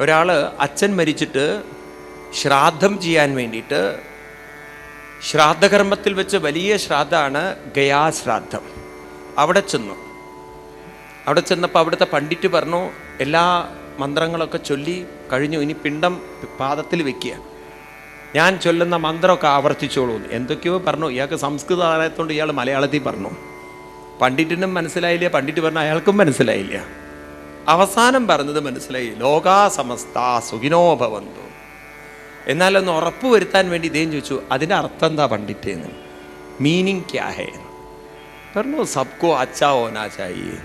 ഒരാൾ അച്ഛൻ മരിച്ചിട്ട് ശ്രാദ്ധം ചെയ്യാൻ വേണ്ടിയിട്ട്, ശ്രാദ്ധകർമ്മത്തിൽ വെച്ച് വലിയ ശ്രാദ്ധമാണ് ഗയാശ്രാദ്ധം. അവിടെ ചെന്നപ്പോൾ അവിടുത്തെ പണ്ഡിറ്റ് പറഞ്ഞു, എല്ലാ മന്ത്രങ്ങളൊക്കെ ചൊല്ലി കഴിഞ്ഞു, ഇനി പിണ്ടം പാദത്തിൽ വെക്കുക, ഞാൻ ചൊല്ലുന്ന മന്ത്രമൊക്കെ ആവർത്തിച്ചോളൂ. എന്തൊക്കെയോ പറഞ്ഞു. ഇയാൾക്ക് സംസ്കൃതം അറിയാത്തതുകൊണ്ട് ഇയാൾ മലയാളത്തിൽ പറഞ്ഞു. പണ്ഡിറ്റിനും മനസ്സിലായില്ല, പണ്ഡിറ്റ് പറഞ്ഞു അയാൾക്കും മനസ്സിലായില്ല. അവസാനം പറഞ്ഞത് മനസ്സിലായി, ലോകാ സമസ്ത സുഖിനോ ഭവന്തു. എന്നാലൊന്ന് ഉറപ്പ് വരുത്താൻ വേണ്ടി ഇദ്ദേഹം ചോദിച്ചു, അതിൻ്റെ അർത്ഥം എന്താ പണ്ഡിറ്റേന്ന്, മീനിങ് ക്യാ ഹേ? പറഞ്ഞു സബ്കോ അച്ഛാ ഓനാ ചാഹിയേ.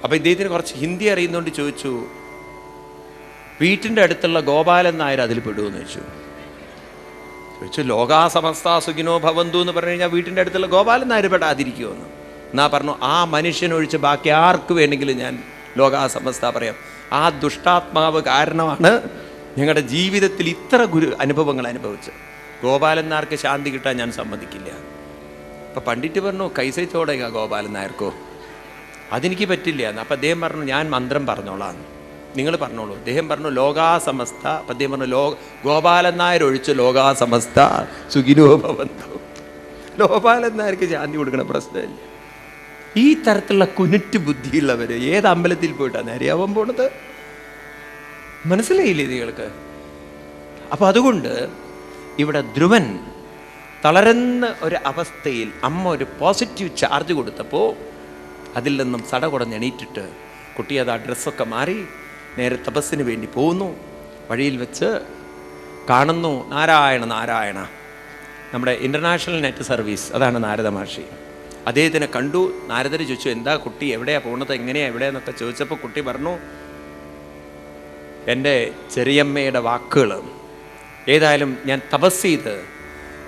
അപ്പോൾ ഇദ്ദേഹത്തിന് കുറച്ച് ഹിന്ദി അറിയുന്നതുകൊണ്ട് ചോദിച്ചു, വീട്ടിൻ്റെ അടുത്തുള്ള ഗോപാലൻ നായർ അതിൽ പെടുമെന്ന് ചോദിച്ചു. ലോകാ സമസ്ത സുഖിനോ ഭവന്തു എന്ന് പറഞ്ഞു കഴിഞ്ഞാൽ വീട്ടിൻ്റെ അടുത്തുള്ള ഗോപാലൻ നായർ പെടാതിരിക്കുമെന്ന്. എന്നാ പറഞ്ഞു, ആ മനുഷ്യനൊഴിച്ച് ബാക്കി ആർക്ക് വേണമെങ്കിലും ഞാൻ ലോകാ സമസ്ത പറയാം. ആ ദുഷ്ടാത്മാവ് കാരണമാണ് ഞങ്ങളുടെ ജീവിതത്തിൽ ഇത്ര അനുഭവങ്ങൾ അനുഭവിച്ചത്. ഗോപാലൻ നായർക്ക് ശാന്തി കിട്ടാൻ ഞാൻ സമ്മതിക്കില്ല. അപ്പം പണ്ഡിറ്റ് പറഞ്ഞു, കൈസേ ചോടേക ഗോപാലൻ നായർക്കോ, അതെനിക്ക് പറ്റില്ല എന്ന്. അപ്പം അദ്ദേഹം പറഞ്ഞു, ഞാൻ മന്ത്രം പറഞ്ഞോളാം, നിങ്ങൾ പറഞ്ഞോളൂ. അദ്ദേഹം പറഞ്ഞു ലോകാ സമസ്ത. അപ്പം അദ്ദേഹം പറഞ്ഞു, ഗോപാലൻ നായർ ഒഴിച്ച് ലോകാ സമസ്ത സുഖിനോ ഭവന്തു. ഗോപാലൻ നായർക്ക് ശാന്തി കൊടുക്കണ പ്രശ്നമില്ല. ഈ തരത്തിലുള്ള കുനിറ്റ് ബുദ്ധിയുള്ളവർ ഏത് അമ്പലത്തിൽ പോയിട്ടാണ് നേരെയാവാൻ പോണത്? മനസ്സിലായില്ലേ നിങ്ങൾക്ക്? അപ്പം അതുകൊണ്ട് ഇവിടെ ധ്രുവൻ തളരുന്ന ഒരു അവസ്ഥയിൽ അമ്മ ഒരു പോസിറ്റീവ് ചാർജ് കൊടുത്തപ്പോൾ അതിൽ നിന്നും സടകുടഞ്ഞ് എണീറ്റിട്ട് കുട്ടി അത് ആ ഡ്രസ്സൊക്കെ മാറി നേരെ തപസ്സിന് വേണ്ടി പോകുന്നു. വഴിയിൽ വെച്ച് കാണുന്നു നാരായണ നാരായണ, നമ്മുടെ ഇൻ്റർനാഷണൽ നെറ്റ് സർവീസ്, അതാണ് നാരദ മഹർഷി. അദ്ദേഹത്തിനെ കണ്ടു. നാരദർ ചോദിച്ചു, എന്താ കുട്ടി, എവിടെയാണ് പോകുന്നത്, എങ്ങനെയാണ്, എവിടെയാന്നൊക്കെ ചോദിച്ചപ്പോൾ കുട്ടി പറഞ്ഞു, എൻ്റെ ചെറിയമ്മയുടെ വാക്കുകൾ, ഏതായാലും ഞാൻ തപസ് ചെയ്ത്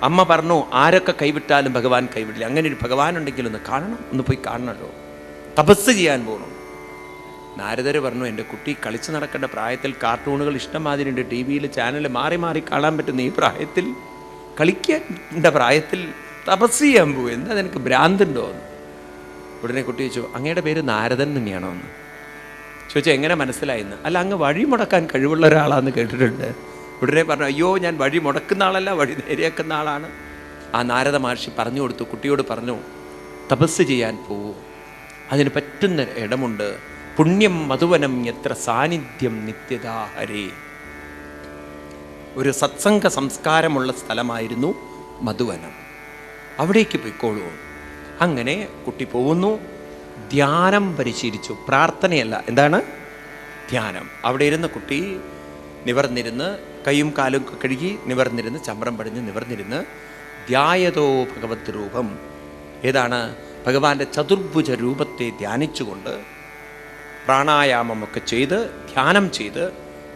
അമ്മ പറഞ്ഞു ആരൊക്കെ കൈവിട്ടാലും ഭഗവാൻ കൈവിടില്ല, അങ്ങനെ ഒരു ഭഗവാൻ ഉണ്ടെങ്കിൽ ഒന്ന് കാണണം, ഒന്ന് പോയി കാണണമല്ലോ, തപസ് ചെയ്യാൻ പോകണം. നാരദർ പറഞ്ഞു, എൻ്റെ കുട്ടി കളിച്ച് നടക്കേണ്ട പ്രായത്തിൽ കാർട്ടൂണുകൾ ഇഷ്ടംമാതിരി ഉണ്ട്, ടി വിയിൽ ചാനൽ മാറി മാറി കാണാൻ പറ്റുന്ന ഈ പ്രായത്തിൽ, കളിക്കേണ്ട പ്രായത്തിൽ തപസ് ചെയ്യാൻ പോകും, എന്താ നിനക്ക് ഭ്രാന്തുണ്ടോ എന്ന്. ഉടനെ കുട്ടി ചോദിച്ചു, അങ്ങയുടെ പേര് നാരദൻ തന്നെയാണോ എന്ന് ചോദിച്ചാൽ എങ്ങനെ മനസ്സിലായെന്ന്. അല്ല, അങ്ങ് വഴി മുടക്കാൻ കഴിവുള്ള ഒരാളാണെന്ന് കേട്ടിട്ടുണ്ട്. ഉടനെ പറഞ്ഞു, അയ്യോ ഞാൻ വഴി മുടക്കുന്ന ആളല്ല, വഴി നേരെയാക്കുന്ന ആളാണ്. ആ നാരദ മഹർഷി പറഞ്ഞു കൊടുത്തു, കുട്ടിയോട് പറഞ്ഞു, തപസ് ചെയ്യാൻ പോവൂ, അതിന് പറ്റുന്ന ഇടമുണ്ട്, പുണ്യം മധുവനം എത്ര സാന്നിധ്യം നിത്യദാഹരേ. ഒരു സത്സംഗ സംസ്കാരമുള്ള സ്ഥലമായിരുന്നു മധുവനം, അവിടേക്ക് പോയിക്കോളൂ. അങ്ങനെ കുട്ടി പോകുന്നു. ധ്യാനം പരിശീലിച്ചു, പ്രാർത്ഥനയല്ല, എന്താണ് ധ്യാനം. അവിടെ ഇരുന്ന് കുട്ടി നിവർന്നിരുന്ന് കൈയും കാലും കഴുകി നിവർന്നിരുന്ന് ചമ്രം പടിഞ്ഞ് നിവർന്നിരുന്ന് ധ്യായതോ ഭഗവത് രൂപം, ഏതാണ് ഭഗവാന്റെ ചതുർഭുജ രൂപത്തെ ധ്യാനിച്ചുകൊണ്ട് പ്രാണായാമമൊക്കെ ചെയ്ത് ധ്യാനം ചെയ്ത്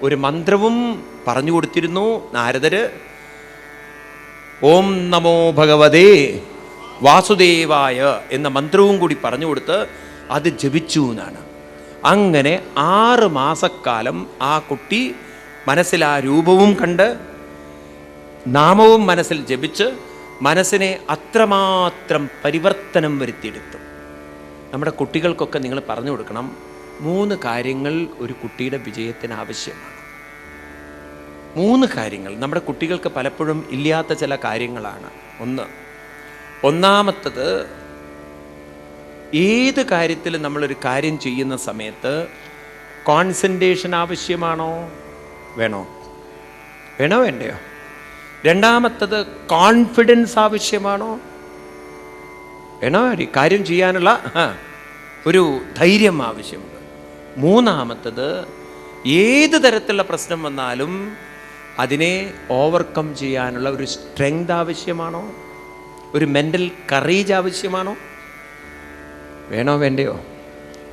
ഒരു മന്ത്രവും പറഞ്ഞു കൊടുത്തിരുന്നു നാരദര്. ഓം നമോ ഭഗവതേ വാസുദേവായ എന്ന മന്ത്രവും കൂടി പറഞ്ഞു കൊടുത്ത് അത് ജപിച്ചു എന്നാണ്. അങ്ങനെ 6 മാസക്കാലം ആ കുട്ടി മനസ്സിൽ ആ രൂപവും കണ്ട് നാമവും മനസ്സിൽ ജപിച്ച് മനസ്സിനെ അത്രമാത്രം പരിവർത്തനം വരുത്തിയെടുത്തു. നമ്മുടെ കുട്ടികൾക്കൊക്കെ നിങ്ങൾ പറഞ്ഞു കൊടുക്കണം, 3 കാര്യങ്ങൾ ഒരു കുട്ടിയുടെ വിജയത്തിന് ആവശ്യമാണ്. 3 കാര്യങ്ങൾ നമ്മുടെ കുട്ടികൾക്ക് പലപ്പോഴും ഇല്ലാത്ത ചില കാര്യങ്ങളാണ്. ഒന്നാമത്തത്, ഏത് കാര്യത്തിലും നമ്മളൊരു കാര്യം ചെയ്യുന്ന സമയത്ത് കോൺസെൻട്രേഷൻ ആവശ്യമാണോ, വേണോ വേണ്ടയോ? രണ്ടാമത്തത്, കോൺഫിഡൻസ് ആവശ്യമാണോ, വേണോ? കാര്യം ചെയ്യാനുള്ള ഒരു ധൈര്യം ആവശ്യമുണ്ട്. മൂന്നാമത്തത്, ഏത് തരത്തിലുള്ള പ്രശ്നം വന്നാലും അതിനെ ഓവർകം ചെയ്യാനുള്ള ഒരു സ്ട്രെങ്ത് ആവശ്യമാണോ, ഒരു മെൻ്റൽ കറേജ് ആവശ്യമാണോ, വേണ്ടയോ?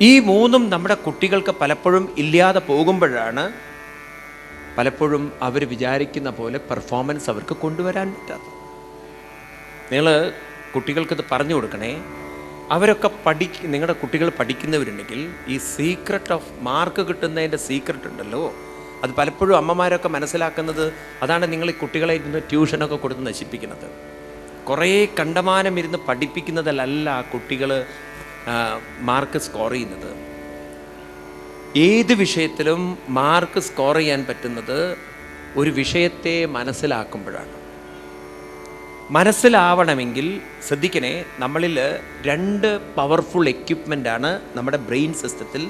ഈ 3ഉം നമ്മുടെ കുട്ടികൾക്ക് പലപ്പോഴും ഇല്ലാതെ പോകുമ്പോഴാണ് പലപ്പോഴും അവർ വിചാരിക്കുന്ന പോലെ പെർഫോമൻസ് അവർക്ക് കൊണ്ടുവരാൻ പറ്റാത്തത്. നിങ്ങൾ കുട്ടികൾക്കത് പറഞ്ഞു കൊടുക്കണേ. അവരൊക്കെ നിങ്ങളുടെ കുട്ടികൾ പഠിക്കുന്നവരുണ്ടെങ്കിൽ ഈ സീക്രട്ട് ഓഫ് മാർക്ക് കിട്ടുന്നതിൻ്റെ സീക്രട്ട് ഉണ്ടല്ലോ, അത് പലപ്പോഴും അമ്മമാരൊക്കെ മനസ്സിലാക്കുന്നത് അതാണ്. നിങ്ങൾ ഈ കുട്ടികളെ ഇരുന്ന് ട്യൂഷനൊക്കെ കൊടുത്ത് നശിപ്പിക്കുന്നത്. കുറേ കണ്ടമാനം ഇരുന്ന് പഠിപ്പിക്കുന്നതിലല്ല കുട്ടികൾ മാർക്ക് സ്കോർ ചെയ്യുന്നത്. ഏത് വിഷയത്തിലും മാർക്ക് സ്കോർ ചെയ്യാൻ പറ്റുന്നത് ഒരു വിഷയത്തെ മനസ്സിലാക്കുമ്പോഴാണ്. മനസ്സിലാവണമെങ്കിൽ ശ്രദ്ധിക്കണേ, നമ്മളിൽ 2 പവർഫുൾ എക്യുപ്മെൻ്റാണ് നമ്മുടെ ബ്രെയിൻ സിസ്റ്റത്തിൽ.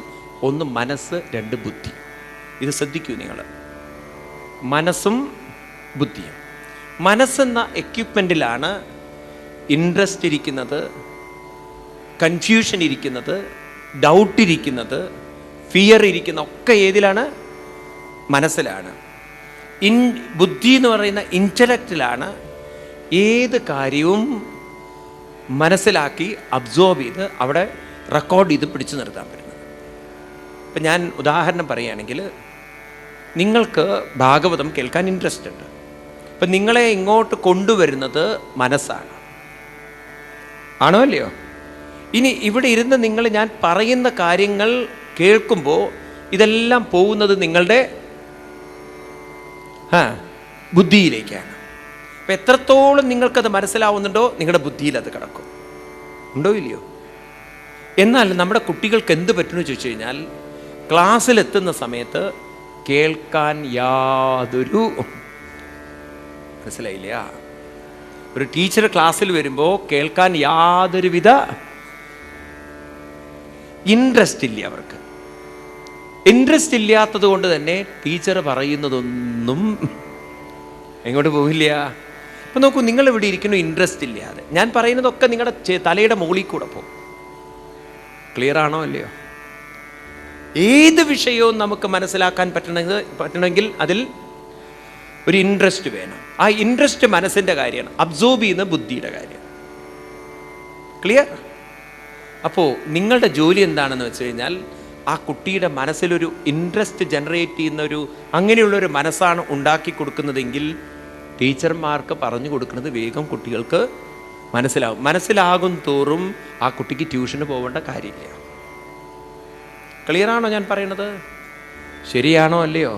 ഒന്ന് മനസ്സ്, 2 ബുദ്ധി. ഇത് ശ്രദ്ധിക്കൂ നിങ്ങൾ, മനസ്സും ബുദ്ധിയും. മനസ്സെന്ന എക്യുപ്മെൻറ്റിലാണ് ഇൻട്രസ്റ്റ് ഇരിക്കുന്നത്, കൺഫ്യൂഷൻ ഇരിക്കുന്നത്, ഡൗട്ട് ഇരിക്കുന്നത്, ഫിയർ ഇരിക്കുന്ന ഒക്കെ ഏതിലാണ്? മനസ്സിലാണ്. ബുദ്ധി എന്ന് പറയുന്ന ഇൻ്റലക്റ്റിലാണ് ഏത് കാര്യവും മനസ്സിലാക്കി അബ്സോർബ് ചെയ്ത് അവിടെ റെക്കോർഡ് ചെയ്ത് പിടിച്ചു നിർത്താൻ പറ്റുന്നത്. ഇപ്പം ഞാൻ ഉദാഹരണം പറയുകയാണെങ്കിൽ, നിങ്ങൾക്ക് ഭാഗവതം കേൾക്കാൻ ഇൻട്രസ്റ്റ് ഉണ്ട്. അപ്പം നിങ്ങളെ ഇങ്ങോട്ട് കൊണ്ടുവരുന്നത് മനസ്സാണ്. ആണോ അല്ലയോ? ഇനി ഇവിടെ ഇരുന്ന് നിങ്ങൾ ഞാൻ പറയുന്ന കാര്യങ്ങൾ കേൾക്കുമ്പോൾ ഇതെല്ലാം പോകുന്നത് നിങ്ങളുടെ ബുദ്ധിയിലേക്കാണ്. അപ്പം എത്രത്തോളം നിങ്ങൾക്കത് മനസ്സിലാവുന്നുണ്ടോ നിങ്ങളുടെ ബുദ്ധിയിൽ അത് കിടക്കും. ഉണ്ടോ ഇല്ലയോ? എന്നാൽ നമ്മുടെ കുട്ടികൾക്ക് എന്ത് പറ്റുമെന്ന് ചോദിച്ചു കഴിഞ്ഞാൽ, ക്ലാസ്സിലെത്തുന്ന സമയത്ത് കേൾക്കാൻ യാതൊരു മനസ്സിലായില്ല. ഒരു ടീച്ചർ ക്ലാസ്സിൽ വരുമ്പോൾ കേൾക്കാൻ യാതൊരുവിധ ഇൻട്രസ്റ്റ് ഇല്ല അവർക്ക്. ഇൻട്രസ്റ്റ് ഇല്ലാത്തത് കൊണ്ട് തന്നെ ടീച്ചർ പറയുന്നതൊന്നും എങ്ങോട്ട് പോകില്ല. അപ്പം നോക്കൂ, നിങ്ങൾ ഇവിടെ ഇരിക്കുന്നു ഇൻട്രസ്റ്റ് ഇല്ലാതെ, ഞാൻ പറയുന്നതൊക്കെ നിങ്ങളുടെ തലയുടെ മുകളിൽ കൂടെ പോകും. ക്ലിയർ ആണോ അല്ലയോ? ഏത് വിഷയവും നമുക്ക് മനസ്സിലാക്കാൻ പറ്റണമെങ്കിൽ അതിൽ ഒരു ഇൻട്രസ്റ്റ് വേണം. ആ ഇൻട്രസ്റ്റ് മനസ്സിൻ്റെ കാര്യമാണ്, അബ്സോർബ് ചെയ്യുന്ന ബുദ്ധിയുടെ കാര്യം. ക്ലിയർ? അപ്പോൾ നിങ്ങളുടെ ജോലി എന്താണെന്ന് വെച്ച് കഴിഞ്ഞാൽ, ആ കുട്ടിയുടെ മനസ്സിലൊരു ഇൻട്രസ്റ്റ് ജനറേറ്റ് ചെയ്യുന്ന അങ്ങനെയുള്ളൊരു മനസ്സാണ് ഉണ്ടാക്കി കൊടുക്കുന്നതെങ്കിൽ ടീച്ചർമാർക്ക് പറഞ്ഞു കൊടുക്കുന്നത് വേഗം കുട്ടികൾക്ക് മനസ്സിലാവും. മനസ്സിലാകും തോറും ആ കുട്ടിക്ക് ട്യൂഷന് പോകേണ്ട കാര്യമില്ല. ക്ലിയറാണോ ഞാൻ പറയുന്നത്? ശരിയാണോ അല്ലയോ?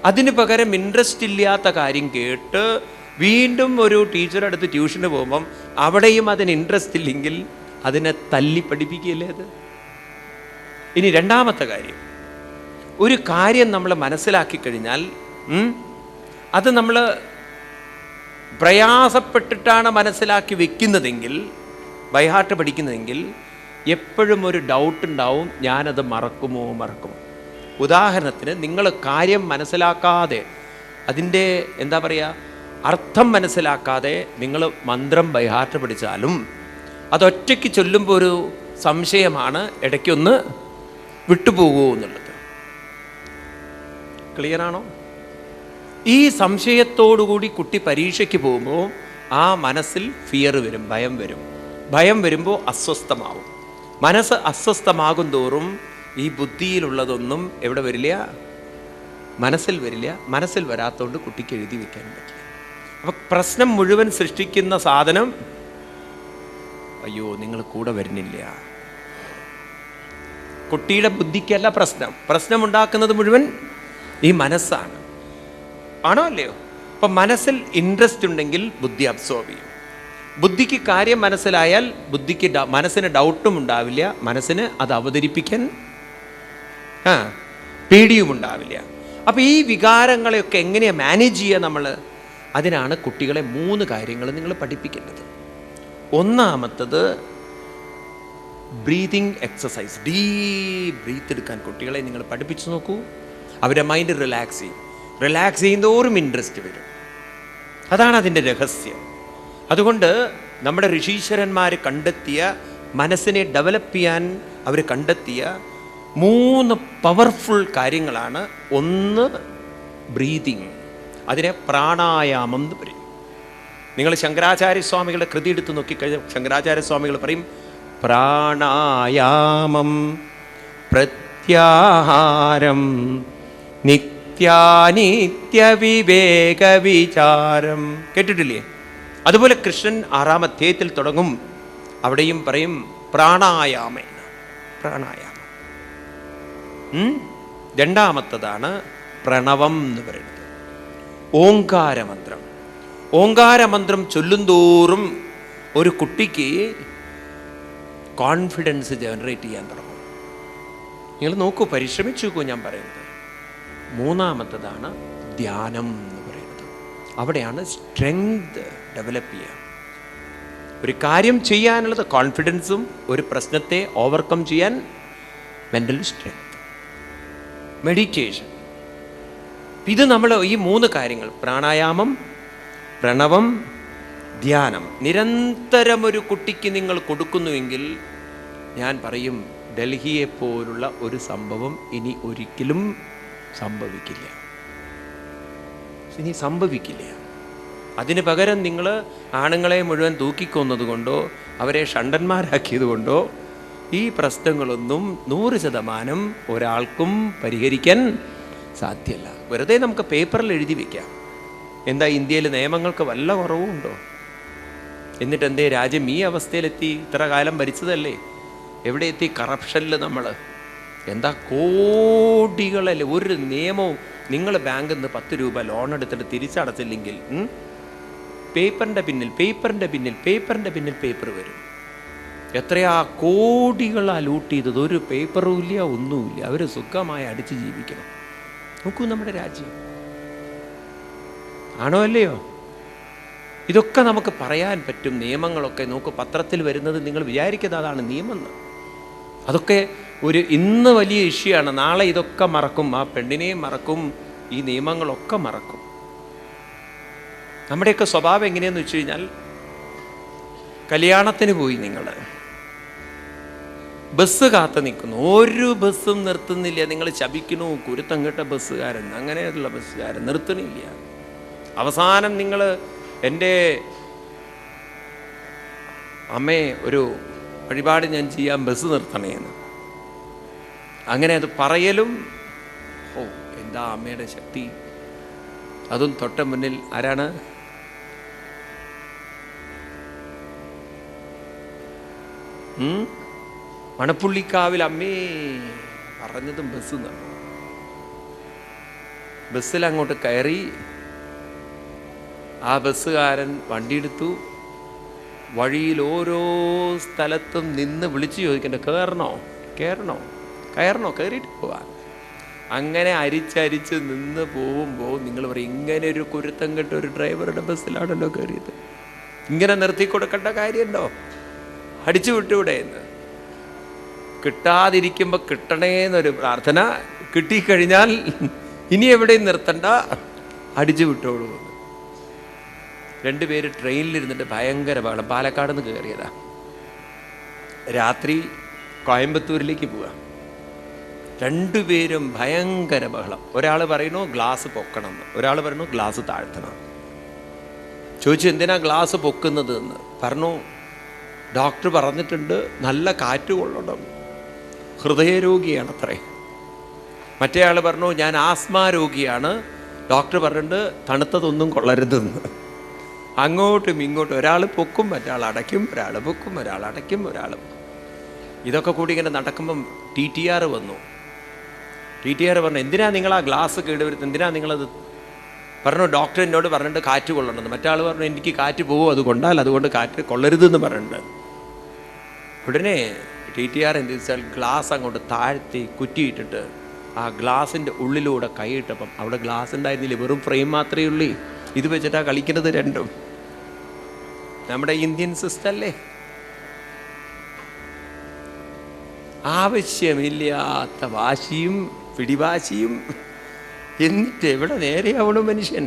അതിന് പകരം ഇൻട്രസ്റ്റ് ഇല്ലാത്ത കാര്യം കേട്ട് വീണ്ടും ഒരു ടീച്ചറുടെ അടുത്ത് ട്യൂഷന് പോകുമ്പം അവിടെയും അതിന് ഇൻട്രസ്റ്റ് ഇല്ലെങ്കിൽ അതിനെ തല്ലി പഠിപ്പിക്കുകയല്ലേ അത്. ഇനി രണ്ടാമത്തെ കാര്യം, ഒരു കാര്യം നമ്മൾ മനസ്സിലാക്കി കഴിഞ്ഞാൽ അത് നമ്മൾ പ്രയാസപ്പെട്ടിട്ടാണ് മനസ്സിലാക്കി വെക്കുന്നതെങ്കിൽ, ബൈഹാർട്ട് പഠിക്കുന്നതെങ്കിൽ എപ്പോഴും ഒരു ഡൗട്ട് ഉണ്ടാവും, ഞാനത് മറക്കുമോ. ഉദാഹരണത്തിന്, നിങ്ങൾ കാര്യം മനസ്സിലാക്കാതെ, അതിൻ്റെ എന്താ പറയുക, അർത്ഥം മനസ്സിലാക്കാതെ നിങ്ങൾ മന്ത്രം ബൈഹാർട്ട് പഠിച്ചാലും അതൊറ്റയ്ക്ക് ചൊല്ലുമ്പോൾ ഒരു സംശയമാണ്, ഇടയ്ക്കൊന്ന് വിട്ടുപോകുമോ എന്നുള്ളത്. ക്ലിയറാണോ? ഈ സംശയത്തോടുകൂടി കുട്ടി പരീക്ഷയ്ക്ക് പോകുമ്പോൾ ആ മനസ്സിൽ ഫിയർ വരും, ഭയം വരുമ്പോൾ അസ്വസ്ഥമാവും. മനസ്സ് അസ്വസ്ഥമാകും തോറും ഈ ബുദ്ധിയിലുള്ളതൊന്നും എവിടെ വരില്ല? മനസ്സിൽ വരില്ല. മനസ്സിൽ വരാത്തതുകൊണ്ട് കുട്ടിക്ക് എഴുതി വയ്ക്കാൻ പറ്റില്ല. അപ്പം പ്രശ്നം മുഴുവൻ സൃഷ്ടിക്കുന്ന സാധനം, അയ്യോ നിങ്ങൾ കൂടെ വരുന്നില്ല. കുട്ടിയുടെ ബുദ്ധിക്കല്ല പ്രശ്നം ഉണ്ടാക്കുന്നത് മുഴുവൻ ഈ മനസ്സാണ്. ആണോ അല്ലയോ? അപ്പം മനസ്സിൽ ഇൻട്രസ്റ്റ് ഉണ്ടെങ്കിൽ ബുദ്ധി അബ്സോർബ് ചെയ്യും. ബുദ്ധിക്ക് കാര്യം മനസ്സിലായാൽ മനസ്സിന് ഡൗട്ടും ഉണ്ടാവില്ല, മനസ്സിന് അത് അവതരിപ്പിക്കാൻ പേടിയും ഉണ്ടാവില്ല. അപ്പം ഈ വികാരങ്ങളെയൊക്കെ എങ്ങനെയാണ് മാനേജ് ചെയ്യുക നമ്മൾ? അതിനാണ് കുട്ടികളെ 3 കാര്യങ്ങൾ നിങ്ങൾ പഠിപ്പിക്കേണ്ടത്. ഒന്നാമത്തത് ബ്രീതിങ് എക്സസൈസ്. ഡീപ് ബ്രീത്ത് എടുക്കാൻ കുട്ടികളെ നിങ്ങൾ പഠിപ്പിച്ചു നോക്കൂ. അവരുടെ മൈൻഡ് റിലാക്സ് ചെയ്യുന്നതോറും ഇൻട്രസ്റ്റ് വരും. അതാണ് അതിൻ്റെ രഹസ്യം. അതുകൊണ്ട് നമ്മുടെ ഋഷീശ്വരന്മാർ കണ്ടെത്തിയ, മനസ്സിനെ ഡെവലപ്പ് ചെയ്യാൻ അവർ കണ്ടെത്തിയ 3 പവർഫുൾ കാര്യങ്ങളാണ്. ഒന്ന് ബ്രീതിങ്, അതിനെ പ്രാണായാമം എന്ന് പറയും. നിങ്ങൾ ശങ്കരാചാര്യസ്വാമികളുടെ കൃതി എടുത്ത് നോക്കിക്കഴിഞ്ഞാൽ ശങ്കരാചാര്യസ്വാമികൾ പറയും, പ്രാണായാമം പ്രത്യാഹാരം നിത്യാനിത്യ വിവേക വിചാരം. കേട്ടിട്ടില്ലേ? അതുപോലെ കൃഷ്ണൻ 6-ാം അധ്യായത്തിൽ തുടങ്ങും, അവിടെയും പറയും പ്രാണായാമം. രണ്ടാമത്തതാണ് പ്രണവം എന്ന് പറയുന്നത്, ഓങ്കാരമന്ത്രം. ഓങ്കാരമന്ത്രം ചൊല്ലുന്തോറും ഒരു കുട്ടിക്ക് കോൺഫിഡൻസ് ജനറേറ്റ് ചെയ്യാൻ തുടങ്ങും. നിങ്ങൾ നോക്കൂ, പരിശ്രമിച്ചു നോക്കൂ. ഞാൻ പറയുന്നത് മൂന്നാമത്തതാണ് ധ്യാനം എന്ന് പറയുന്നത്. അവിടെയാണ് സ്ട്രെങ്ത് ഡെവലപ്പ് ചെയ്യുക. ഒരു കാര്യം ചെയ്യാനുള്ളത് കോൺഫിഡൻസും, ഒരു പ്രശ്നത്തെ ഓവർകം ചെയ്യാൻ മെൻ്റൽ സ്ട്രെങ്ത്, മെഡിറ്റേഷൻ. ഇത് നമ്മൾ ഈ 3 കാര്യങ്ങൾ, പ്രാണായാമം, പ്രണവം, ധ്യാനം, നിരന്തരം ഒരു കുട്ടിക്ക് നിങ്ങൾ കൊടുക്കുന്നുവെങ്കിൽ ഞാൻ പറയും ഡൽഹിയെപ്പോലുള്ള ഒരു സംഭവം ഇനി ഒരിക്കലും സംഭവിക്കില്ല. അതിന് പകരം നിങ്ങൾ ആണുങ്ങളെ മുഴുവൻ തൂക്കിക്കൊന്നത് കൊണ്ടോ അവരെ ഷണ്ടന്മാരാക്കിയത് കൊണ്ടോ ഈ പ്രശ്നങ്ങളൊന്നും 100% ഒരാൾക്കും പരിഹരിക്കാൻ സാധ്യമല്ല. വെറുതെ നമുക്ക് പേപ്പറിൽ എഴുതി വയ്ക്കാം. എന്താ ഇന്ത്യയിൽ നിയമങ്ങൾക്ക് വല്ല കുറവുണ്ടോ? എന്നിട്ട് എന്തേ രാജ്യം ഈ അവസ്ഥയിലെത്തി? ഇത്ര കാലം ഭരിച്ചതല്ലേ, എവിടെ എത്തി കറപ്ഷനിൽ നമ്മൾ? എന്താ കോടികളല്ലേ. ഒരു നിയമവും നിങ്ങൾ ബാങ്കിൽ നിന്ന് 10 രൂപ ലോൺ എടുത്തിട്ട് തിരിച്ചടച്ചില്ലെങ്കിൽ പേപ്പറിൻ്റെ പിന്നിൽ പേപ്പർ വരും. എത്രയാ കോടികളാ ലൂട്ട് ചെയ്തത്. ഒരു പേപ്പറും ഇല്ല, ഒന്നുമില്ല. അവർ സുഖമായി അടിച്ച് ജീവിക്കണം. നോക്കൂ നമ്മുടെ രാജ്യം. ആണോ അല്ലയോ? ഇതൊക്കെ നമുക്ക് പറയാൻ പറ്റും. നിയമങ്ങളൊക്കെ നോക്കൂ, പത്രത്തിൽ വരുന്നത് നിങ്ങൾ വിചാരിക്കുന്നത് അതാണ് നിയമം. അതൊക്കെ ഇന്ന് വലിയ ഇഷ്യൂ ആണ്. നാളെ ഇതൊക്കെ മറക്കും. ആ പെണ്ണിനെയും മറക്കും, ഈ നിയമങ്ങളൊക്കെ മറക്കും. നമ്മുടെയൊക്കെ സ്വഭാവം എങ്ങനെയാന്ന് വെച്ച് കഴിഞ്ഞാൽ, കല്യാണത്തിന് പോയി, നിങ്ങൾ ബസ് കാത്തു നിൽക്കുന്നു, ഒരു ബസ്സും നിർത്തുന്നില്ല. നിങ്ങൾ ശപിക്കുന്നു, കുരുത്തം കെട്ട ബസ്സുകാരൻ, അങ്ങനെയുള്ള ബസ്സുകാരൻ നിർത്തണില്ല. അവസാനം നിങ്ങൾ എൻ്റെ അമ്മേ ഒരു വഴിപാട് ഞാൻ ചെയ്യാൻ ബസ് നിർത്തണേന്ന് അങ്ങനെ അത് പറയലും. ഓ എന്താ അമ്മയുടെ ശക്തി. അതും തൊട്ട മുന്നിൽ ആരാണ്? മണപ്പുള്ളിക്കാവിൽ അമ്മേ പറഞ്ഞതും ബസ് നിന്നു. ബസ്സിൽ അങ്ങോട്ട് കയറി. ആ ബസ്സുകാരൻ വണ്ടിയെടുത്തു. വഴിയിൽ ഓരോ സ്ഥലത്തും നിന്ന് വിളിച്ചു ചോദിക്കണ്ട, കയറണോ കയറിയിട്ട് പോവാൻ. അങ്ങനെ അരിച്ചരിച്ച് നിന്ന് പോകുമ്പോൾ നിങ്ങൾ പറയും, ഇങ്ങനെ ഒരു കുരുത്തം കെട്ട ഒരു ഡ്രൈവറുടെ ബസ്സിലാണല്ലോ കയറിയത്, ഇങ്ങനെ നിർത്തി കൊടുക്കേണ്ട കാര്യമുണ്ടോ? അടിച്ചു വിട്ടൂടെ എന്ന്. കിട്ടാതിരിക്കുമ്പോൾ കിട്ടണേന്നൊരു പ്രാർത്ഥന, കിട്ടിക്കഴിഞ്ഞാൽ ഇനി എവിടെയും നിർത്തണ്ട, അടിച്ചു വിട്ടോളൂ. 2 പേര് ട്രെയിനിലിരുന്നിട്ട് ഭയങ്കര ബഹളം. പാലക്കാട് നിന്ന് കയറിയതാ. രാത്രി കോയമ്പത്തൂരിലേക്ക് പോവുക. 2 പേരും ഭയങ്കര ബഹളം. ഒരാൾ പറയുന്നു ഗ്ലാസ് പൊക്കണം എന്ന്, ഒരാൾ പറയുന്നു ഗ്ലാസ് താഴ്ത്തണം. ചോദിച്ചു എന്തിനാ ഗ്ലാസ് പൊക്കുന്നത് എന്ന്. പറഞ്ഞു ഡോക്ടർ പറഞ്ഞിട്ടുണ്ട് നല്ല കാറ്റ് കൊള്ളണം, ഹൃദയരോഗിയാണത്രേ. മറ്റേ ആൾ പറഞ്ഞു ഞാൻ ആസ്മ രോഗിയാണ്, ഡോക്ടർ പറഞ്ഞിട്ടുണ്ട് തണുത്തതൊന്നും കൊള്ളരുതെന്ന്. അങ്ങോട്ടും ഇങ്ങോട്ടും ഒരാൾ പൊക്കും, മറ്റൊരാൾ അടയ്ക്കും, ഒരാൾ പൊക്കും, ഒരാൾ അടയ്ക്കും, ഒരാൾ. ഇതൊക്കെ കൂടി ഇങ്ങനെ നടക്കുമ്പം TTR വന്നു. TTR പറഞ്ഞു എന്തിനാ നിങ്ങൾ ആ ഗ്ലാസ് കേടുവരുത്തുന്നത്, എന്തിനാ നിങ്ങളത്? പറഞ്ഞു ഡോക്ടർ എന്നോട് പറഞ്ഞിട്ട് കാറ്റ് കൊള്ളണമെന്ന്. മറ്റാൾ പറഞ്ഞു എനിക്ക് കാറ്റ് പോകും, അതുകൊണ്ട് കാറ്റ് കൊള്ളരുതെന്ന് പറഞ്ഞിട്ടുണ്ട്. ഉടനെ TTR എന്ത് വെച്ചാൽ ഗ്ലാസ് അങ്ങോട്ട് താഴ്ത്തി കുറ്റിയിട്ടിട്ട് ആ ഗ്ലാസിൻ്റെ ഉള്ളിലൂടെ കൈയിട്ടപ്പം അവിടെ ഗ്ലാസ് ഉണ്ടായിരുന്നില്ല, വെറും ഫ്രെയിം മാത്രമേ ഉള്ളൂ. ഇത് വെച്ചിട്ടാണ് കളിക്കുന്നത് രണ്ടും. നമ്മുടെ ഇന്ത്യൻ സിസ്റ്റം അല്ലേ. ആവശ്യമില്ലാത്ത വാശിയും പിടിവാശിയും. എന്നിട്ട് എവിടെ നേരെയാവണം മനുഷ്യൻ?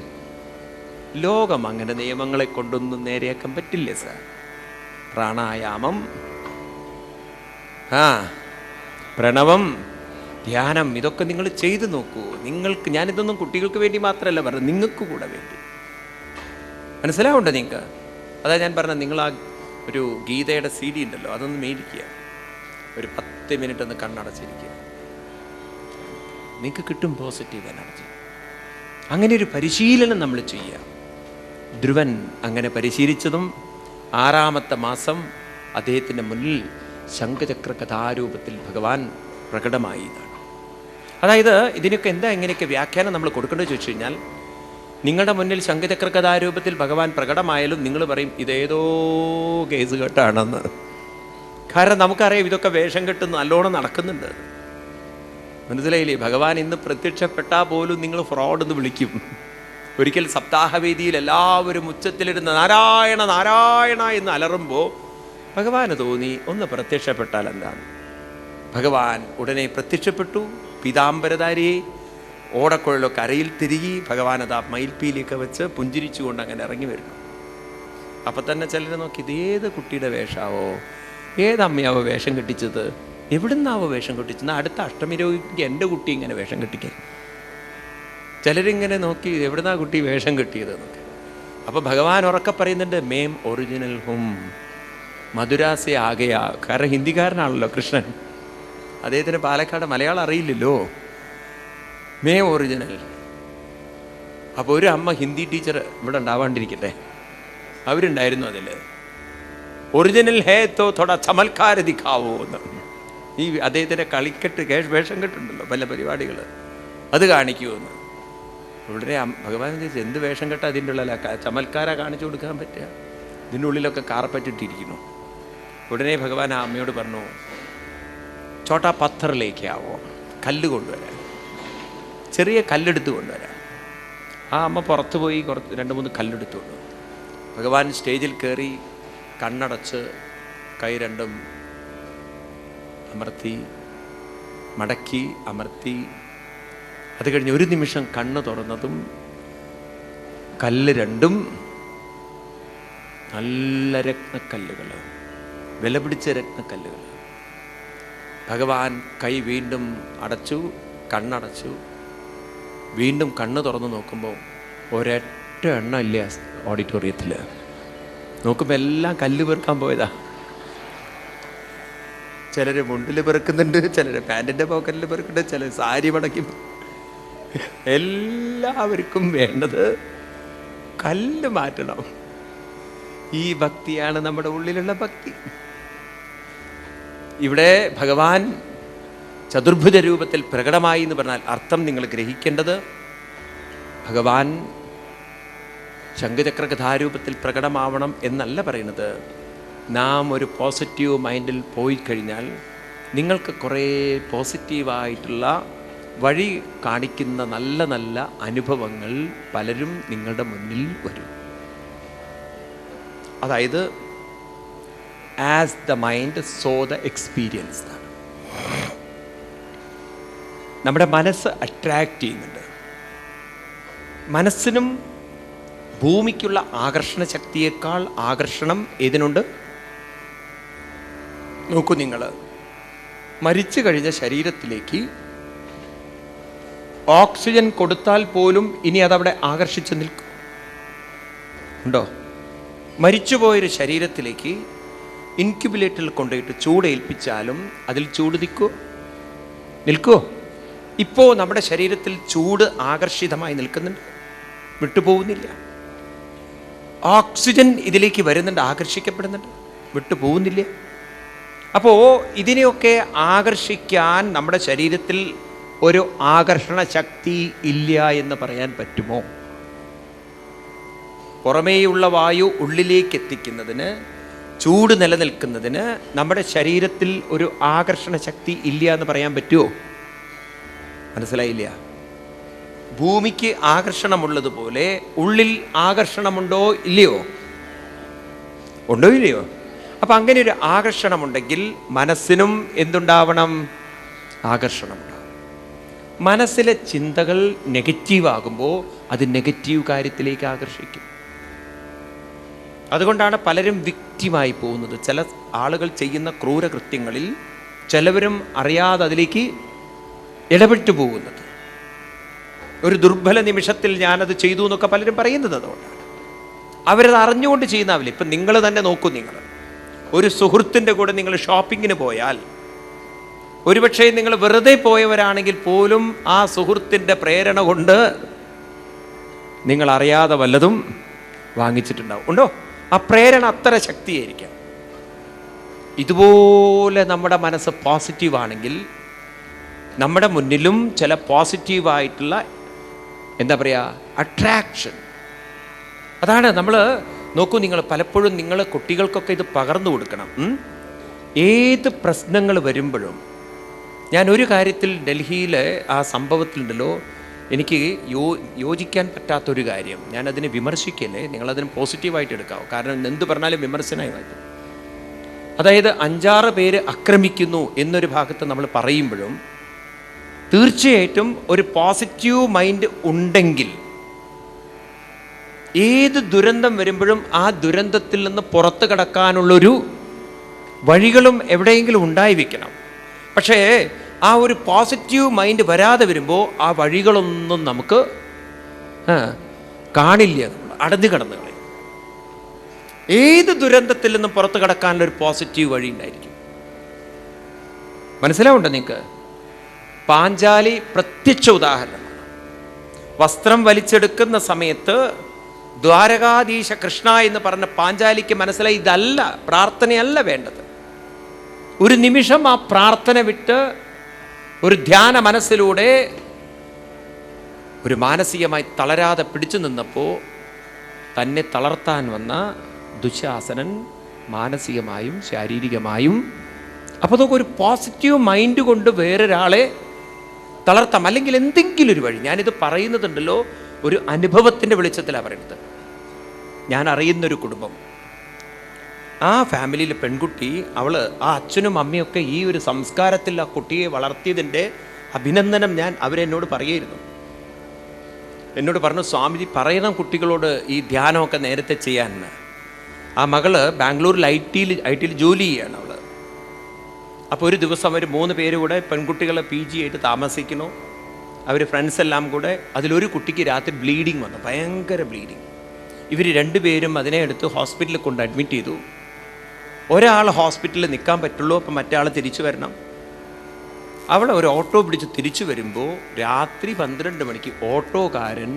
ലോകം അങ്ങനെ നിയമങ്ങളെ കൊണ്ടൊന്നും നേരെയാക്കാൻ പറ്റില്ല സാർ. പ്രാണായാമം, പ്രണവം, ധ്യാനം, ഇതൊക്കെ നിങ്ങൾ ചെയ്തു നോക്കൂ. നിങ്ങൾക്ക്, ഞാനിതൊന്നും കുട്ടികൾക്ക് വേണ്ടി മാത്രമല്ല പറഞ്ഞത്, നിങ്ങൾക്ക് കൂടെ വേണ്ടി. മനസ്സിലാവുണ്ടോ നിങ്ങൾക്ക്? അതാ ഞാൻ പറഞ്ഞത്, നിങ്ങൾ ആ ഒരു ഗീതയുടെ CD ഉണ്ടല്ലോ, അതൊന്ന് മേടിക്കുക. ഒരു 10 മിനിറ്റ് ഒന്ന് കണ്ണടച്ചിരിക്കുക. നിങ്ങൾക്ക് കിട്ടും പോസിറ്റീവ് എനർജി. അങ്ങനെ ഒരു പരിശീലനം നമ്മൾ ചെയ്യുക. ധ്രുവൻ അങ്ങനെ പരിശീലിച്ചതും 6ാമത്തെ മാസം അദ്ദേഹത്തിൻ്റെ മുന്നിൽ ശംഖചക്ര കഥാരൂപത്തിൽ ഭഗവാൻ പ്രകടമായി എന്നാണ്. അതായത് ഇതിനൊക്കെ എങ്ങനെയൊക്കെ വ്യാഖ്യാനം നമ്മൾ കൊടുക്കേണ്ടത് ചോദിച്ചു കഴിഞ്ഞാൽ, നിങ്ങളുടെ മുന്നിൽ ശംഖചക്ര കഥാരൂപത്തിൽ ഭഗവാൻ പ്രകടമായാലും നിങ്ങൾ പറയും ഇതേതോ കേസ് കെട്ടാണെന്ന്. കാരണം നമുക്കറിയാം ഇതൊക്കെ വേഷം കെട്ട് നല്ലോണം നടക്കുന്നുണ്ട്. മനസ്സിലായില്ലേ? ഭഗവാൻ ഇന്ന് പ്രത്യക്ഷപ്പെട്ടാൽ പോലും നിങ്ങൾ ഫ്രോഡ് എന്ന് വിളിക്കും. ഒരിക്കൽ സപ്താഹവേദിയിൽ എല്ലാവരും ഉച്ചത്തിലിരുന്ന് നാരായണ നാരായണ എന്ന് അലറുമ്പോൾ ഭഗവാന് തോന്നി ഒന്ന് പ്രത്യക്ഷപ്പെട്ടാൽ എന്താണ്. ഭഗവാൻ ഉടനെ പ്രത്യക്ഷപ്പെട്ടു. പീതാംബരധാരിയെ ഓടക്കുഴലൊക്കെ അരയിൽ തിരികി ഭഗവാൻ അതാ മയിൽപ്പീലിയൊക്കെ വെച്ച് പുഞ്ചിരിച്ചുകൊണ്ട് അങ്ങനെ ഇറങ്ങി വരുന്നു. അപ്പം തന്നെ ചിലർ നോക്കി, ഇതേത് കുട്ടിയുടെ വേഷാവോ, ഏതമ്മയാവോ വേഷം കെട്ടിച്ചത്, എവിടുന്നാവോ വേഷം കെട്ടിച്ചത്, അടുത്ത അഷ്ടമി രോഗിക്ക് എൻ്റെ കുട്ടി ഇങ്ങനെ വേഷം കെട്ടിക്കാൻ. ചിലരിങ്ങനെ നോക്കി, എവിടുന്നാ കുട്ടി വേഷം കെട്ടിയത് എന്നൊക്കെ. അപ്പോൾ ഭഗവാൻ ഉറക്കെ പറയുന്നുണ്ട്, മേം ഒറിജിനൽ ഹും മധുരാസെ ആകെയാ. കാരണം ഹിന്ദിക്കാരനാണല്ലോ കൃഷ്ണൻ, അദ്ദേഹത്തിന് പാലക്കാട് മലയാളം അറിയില്ലല്ലോ. May original. അപ്പോൾ ഒരു അമ്മ ഹിന്ദി ടീച്ചർ ഇവിടെ ഉണ്ടാവാണ്ടിരിക്കട്ടെ, അവരുണ്ടായിരുന്നു അതിൽ. ഒറിജിനൽ ഹേ തോ തോടാ ചമൽക്കാര ദിഖാവോ എന്ന്. ഈ അദ്ദേഹത്തിൻ്റെ കളിക്കെട്ട് വേഷം കെട്ടുണ്ടല്ലോ പല പരിപാടികൾ, അത് കാണിക്കുമെന്ന്. ഉടനെ ഭഗവാൻ ചോദിച്ചു, എന്ത് വേഷം കെട്ട അതിൻ്റെ ഉള്ളിൽ ചമൽക്കാര കാണിച്ചു കൊടുക്കാൻ പറ്റുക? ഇതിൻ്റെ ഉള്ളിലൊക്കെ കാർപ്പറ്റിട്ടിരിക്കുന്നു. ഉടനെ ഭഗവാൻ ആ അമ്മയോട് പറഞ്ഞു, ചോട്ടാ പത്തറിലേക്കാവോ, കല്ല് കൊണ്ടുവരാൻ, ചെറിയ കല്ലെടുത്ത് കൊണ്ടുവരാൻ. ആ അമ്മ പുറത്ത് പോയി കുറച്ച് 2-3 കല്ലെടുത്തു കൊണ്ടു. ഭഗവാൻ സ്റ്റേജിൽ കയറി കണ്ണടച്ച് കൈ രണ്ടും അമർത്തി മടക്കി അമർത്തി. അത് കഴിഞ്ഞ് ഒരു നിമിഷം കണ്ണ് തുറന്നതും കല്ല് രണ്ടും നല്ല രത്നക്കല്ലുകൾ, വില പിടിച്ച രത്നക്കല്ലുകൾ. ഭഗവാൻ കൈ വീണ്ടും അടച്ചു, കണ്ണടച്ചു. വീണ്ടും കണ്ണ് തുറന്ന് നോക്കുമ്പോൾ ഒരൊറ്റ എണ്ണം ഇല്ല ഓഡിറ്റോറിയത്തിൽ. നോക്കുമ്പോൾ എല്ലാം കല്ല് പെറുക്കാൻ പോയതാ. ചിലർ മുണ്ടിൽ പെറുക്കുന്നുണ്ട്, ചിലർ പാൻറ്റിൻ്റെ പോക്കറ്റിൽ പെറുക്കുന്നുണ്ട്, ചിലർ സാരി മടക്കി. എല്ലാവർക്കും വേണ്ടത് കല്ല് മാറ്റണം. ഈ ഭക്തിയാണ് നമ്മുടെ ഉള്ളിലുള്ള ഭക്തി. ഇവിടെ ഭഗവാൻ ചതുർഭുജ രൂപത്തിൽ പ്രകടമായി എന്ന് പറഞ്ഞാൽ അർത്ഥം നിങ്ങൾ ഗ്രഹിക്കേണ്ടത്, ഭഗവാൻ ശംഖചക്രകഥാരൂപത്തിൽ പ്രകടമാവണം എന്നല്ല പറയുന്നത്. നാം ഒരു പോസിറ്റീവ് മൈൻഡിൽ പോയി കഴിഞ്ഞാൽ നിങ്ങൾക്ക് കുറേ പോസിറ്റീവായിട്ടുള്ള വഴി കാണിക്കുന്ന നല്ല നല്ല അനുഭവങ്ങൾ പലരും നിങ്ങളുടെ മുന്നിൽ വരും. അതായത് as the mind so the experience ആണ്. നമ്മുടെ മനസ്സ് അട്രാക്റ്റ് ചെയ്യുന്നുണ്ട്. മനസ്സിനും ഭൂമിക്കുള്ള ആകർഷണ ശക്തിയേക്കാൾ ആകർഷണം ഏതിനുണ്ട്? നോക്കൂ, നിങ്ങൾ മരിച്ചു കഴിഞ്ഞ ശരീരത്തിലേക്ക് ഓക്സിജൻ കൊടുത്താൽ പോലും ഇനി അതവിടെ ആകർഷിച്ച് നിൽക്കും ഉണ്ടോ? മരിച്ചുപോയൊരു ശരീരത്തിലേക്ക് ഇൻക്യുബുലേറ്ററിൽ കൊണ്ടുപോയിട്ട് ചൂടേൽപ്പിച്ചാലും അതിൽ ചൂട് നിൽക്കുമോ? ഇപ്പോൾ നമ്മുടെ ശരീരത്തിൽ ചൂട് ആകർഷിതമായി നിൽക്കുന്നുണ്ട്, വിട്ടുപോകുന്നില്ല. ഓക്സിജൻ ഇതിലേക്ക് വരുന്നുണ്ട്, ആകർഷിക്കപ്പെടുന്നുണ്ട്, വിട്ടുപോകുന്നില്ല. അപ്പോൾ ഇതിനെയൊക്കെ ആകർഷിക്കാൻ നമ്മുടെ ശരീരത്തിൽ ഒരു ആകർഷണ ശക്തി ഇല്ല എന്ന് പറയാൻ പറ്റുമോ? പുറമേയുള്ള വായു ഉള്ളിലേക്ക് എത്തിക്കുന്നതിന്, ചൂട് നിലനിൽക്കുന്നതിന് നമ്മുടെ ശരീരത്തിൽ ഒരു ആകർഷണ ശക്തി ഇല്ല എന്ന് പറയാൻ പറ്റുമോ? മനസ്സിലായില്ല? ഭൂമിക്ക് ആകർഷണമുള്ളതുപോലെ ഉള്ളിൽ ആകർഷണമുണ്ടോ ഇല്ലയോ? ഉണ്ടോ ഇല്ലയോ? അപ്പം അങ്ങനെ ഒരു ആകർഷണമുണ്ടെങ്കിൽ മനസ്സിനും എന്തുണ്ടാവണം? ആകർഷണമുണ്ടാവും. മനസ്സിലെ ചിന്തകൾ നെഗറ്റീവാകുമ്പോൾ അത് നെഗറ്റീവ് കാര്യത്തിലേക്ക് ആകർഷിക്കും. അതുകൊണ്ടാണ് പലരും വിക്റ്റിമായി പോകുന്നത്. ചില ആളുകൾ ചെയ്യുന്ന ക്രൂരകൃത്യങ്ങളിൽ ചിലവരും അറിയാതെ അതിലേക്ക് ഇടപെട്ടു പോകുന്നത്. ഒരു ദുർബല നിമിഷത്തിൽ ഞാനത് ചെയ്തു എന്നൊക്കെ പലരും പറയുന്നത് അതുകൊണ്ടാണ്. അവരത് അറിഞ്ഞുകൊണ്ട് ചെയ്യുന്നാവില്ല. ഇപ്പം നിങ്ങൾ തന്നെ നോക്കൂ, നിങ്ങൾ ഒരു സുഹൃത്തിൻ്റെ കൂടെ നിങ്ങൾ ഷോപ്പിങ്ങിന് പോയാൽ, ഒരുപക്ഷെ നിങ്ങൾ വെറുതെ പോയവരാണെങ്കിൽ പോലും ആ സുഹൃത്തിൻ്റെ പ്രേരണ കൊണ്ട് നിങ്ങൾ അറിയാതെ വല്ലതും വാങ്ങിച്ചിട്ടുണ്ടാവും. ഉണ്ടോ? ആ പ്രേരണ അത്ര ശക്തിയായിരിക്കാം. ഇതുപോലെ നമ്മുടെ മനസ്സ് പോസിറ്റീവാണെങ്കിൽ നമ്മുടെ മുന്നിലും ചില പോസിറ്റീവായിട്ടുള്ള എന്താ പറയുക അട്രാക്ഷൻ. അതാണ് നമ്മൾ നോക്കൂ, നിങ്ങൾ പലപ്പോഴും നിങ്ങൾ കുട്ടികൾക്കൊക്കെ ഇത് പകർന്നു കൊടുക്കണം. ഏത് പ്രശ്നങ്ങൾ വരുമ്പോഴും ഞാൻ ഒരു കാര്യത്തിൽ ഡൽഹിയിലെ ആ സംഭവത്തിലുണ്ടല്ലോ, എനിക്ക് യോജിക്കാൻ പറ്റാത്തൊരു കാര്യം, ഞാനതിനെ വിമർശിക്കല്ലേ, നിങ്ങളതിന് പോസിറ്റീവായിട്ട് എടുക്കാവോ, കാരണം എന്ത് പറഞ്ഞാലും വിമർശനമായി മാറ്റും. അതായത് 5-6 പേര് ആക്രമിക്കുന്നു എന്നൊരു ഭാഗത്ത് നമ്മൾ പറയുമ്പോഴും തീർച്ചയായിട്ടും ഒരു പോസിറ്റീവ് മൈൻഡ് ഉണ്ടെങ്കിൽ ഏത് ദുരന്തം വരുമ്പോഴും ആ ദുരന്തത്തിൽ നിന്ന് പുറത്ത് കടക്കാനുള്ളൊരു വഴികളും എവിടെയെങ്കിലും ഉണ്ടായി വയ്ക്കണം. പക്ഷേ ആ ഒരു പോസിറ്റീവ് മൈൻഡ് വരാതെ വരുമ്പോൾ ആ വഴികളൊന്നും നമുക്ക് കാണില്ല, അടഞ്ഞു കിടന്നു കളയും. ഏത് ദുരന്തത്തിൽ നിന്നും പുറത്ത് കടക്കാനുള്ള ഒരു പോസിറ്റീവ് വഴി ഉണ്ടായിരിക്കും. മനസ്സിലാവുണ്ടോ നിങ്ങൾക്ക്? പാഞ്ചാലി പ്രത്യക്ഷ ഉദാഹരണമാണ്. വസ്ത്രം വലിച്ചെടുക്കുന്ന സമയത്ത് ദ്വാരകാധീശ കൃഷ്ണ എന്ന് പറഞ്ഞ പാഞ്ചാലിക്ക് മനസ്സിലായി ഇതല്ല, പ്രാർത്ഥനയല്ല വേണ്ടത്. ഒരു നിമിഷം ആ പ്രാർത്ഥന വിട്ട് ഒരു ധ്യാന മനസ്സിലൂടെ ഒരു മാനസികമായി തളരാതെ പിടിച്ചു നിന്നപ്പോൾ തന്നെ തളർത്താൻ വന്ന ദുശാസനൻ മാനസികമായും ശാരീരികമായും, അപ്പോൾ അതൊക്കെ ഒരു പോസിറ്റീവ് മൈൻഡ് കൊണ്ട് വേറൊരാളെ തളർത്താം. അല്ലെങ്കിൽ എന്തെങ്കിലും ഒരു വഴി. ഞാനിത് പറയുന്നതുണ്ടല്ലോ ഒരു അനുഭവത്തിൻ്റെ വെളിച്ചത്തിലാണ് പറയുന്നത്. ഞാൻ അറിയുന്നൊരു കുടുംബം, ആ ഫാമിലിയിലെ പെൺകുട്ടി, ആ അച്ഛനും അമ്മയൊക്കെ ഈ ഒരു സംസ്കാരത്തിൽ ആ കുട്ടിയെ വളർത്തിയതിൻ്റെ അഭിനന്ദനം ഞാൻ അവരെന്നോട് പറയുമായിരുന്നു. എന്നോട് പറഞ്ഞു, സ്വാമിജി പറയണം കുട്ടികളോട് ഈ ധ്യാനമൊക്കെ നേരത്തെ ചെയ്യാൻ. ആ മകള് ബാംഗ്ലൂരിൽ ഐ ടിയിൽ ജോലി ചെയ്യാണ് അവൾ. അപ്പോൾ ഒരു ദിവസം അവർ 3 പേര് കൂടെ പെൺകുട്ടികളെ PG ആയിട്ട് താമസിക്കുന്നു. അവർ ഫ്രണ്ട്സ് എല്ലാം കൂടെ. അതിലൊരു കുട്ടിക്ക് രാത്രി ബ്ലീഡിങ് വന്നു, ഭയങ്കര ബ്ലീഡിങ്. ഇവർ 2 പേരും അതിനെ എടുത്ത് ഹോസ്പിറ്റലിൽ കൊണ്ട് അഡ്മിറ്റ് ചെയ്തു. ഒരാൾ ഹോസ്പിറ്റലിൽ നിൽക്കാൻ പറ്റുള്ളൂ, അപ്പം മറ്റേ ആൾ തിരിച്ചു വരണം. അവൾ ഒരു ഓട്ടോ പിടിച്ച് തിരിച്ചു വരുമ്പോൾ രാത്രി 12 മണിക്ക് ഓട്ടോക്കാരൻ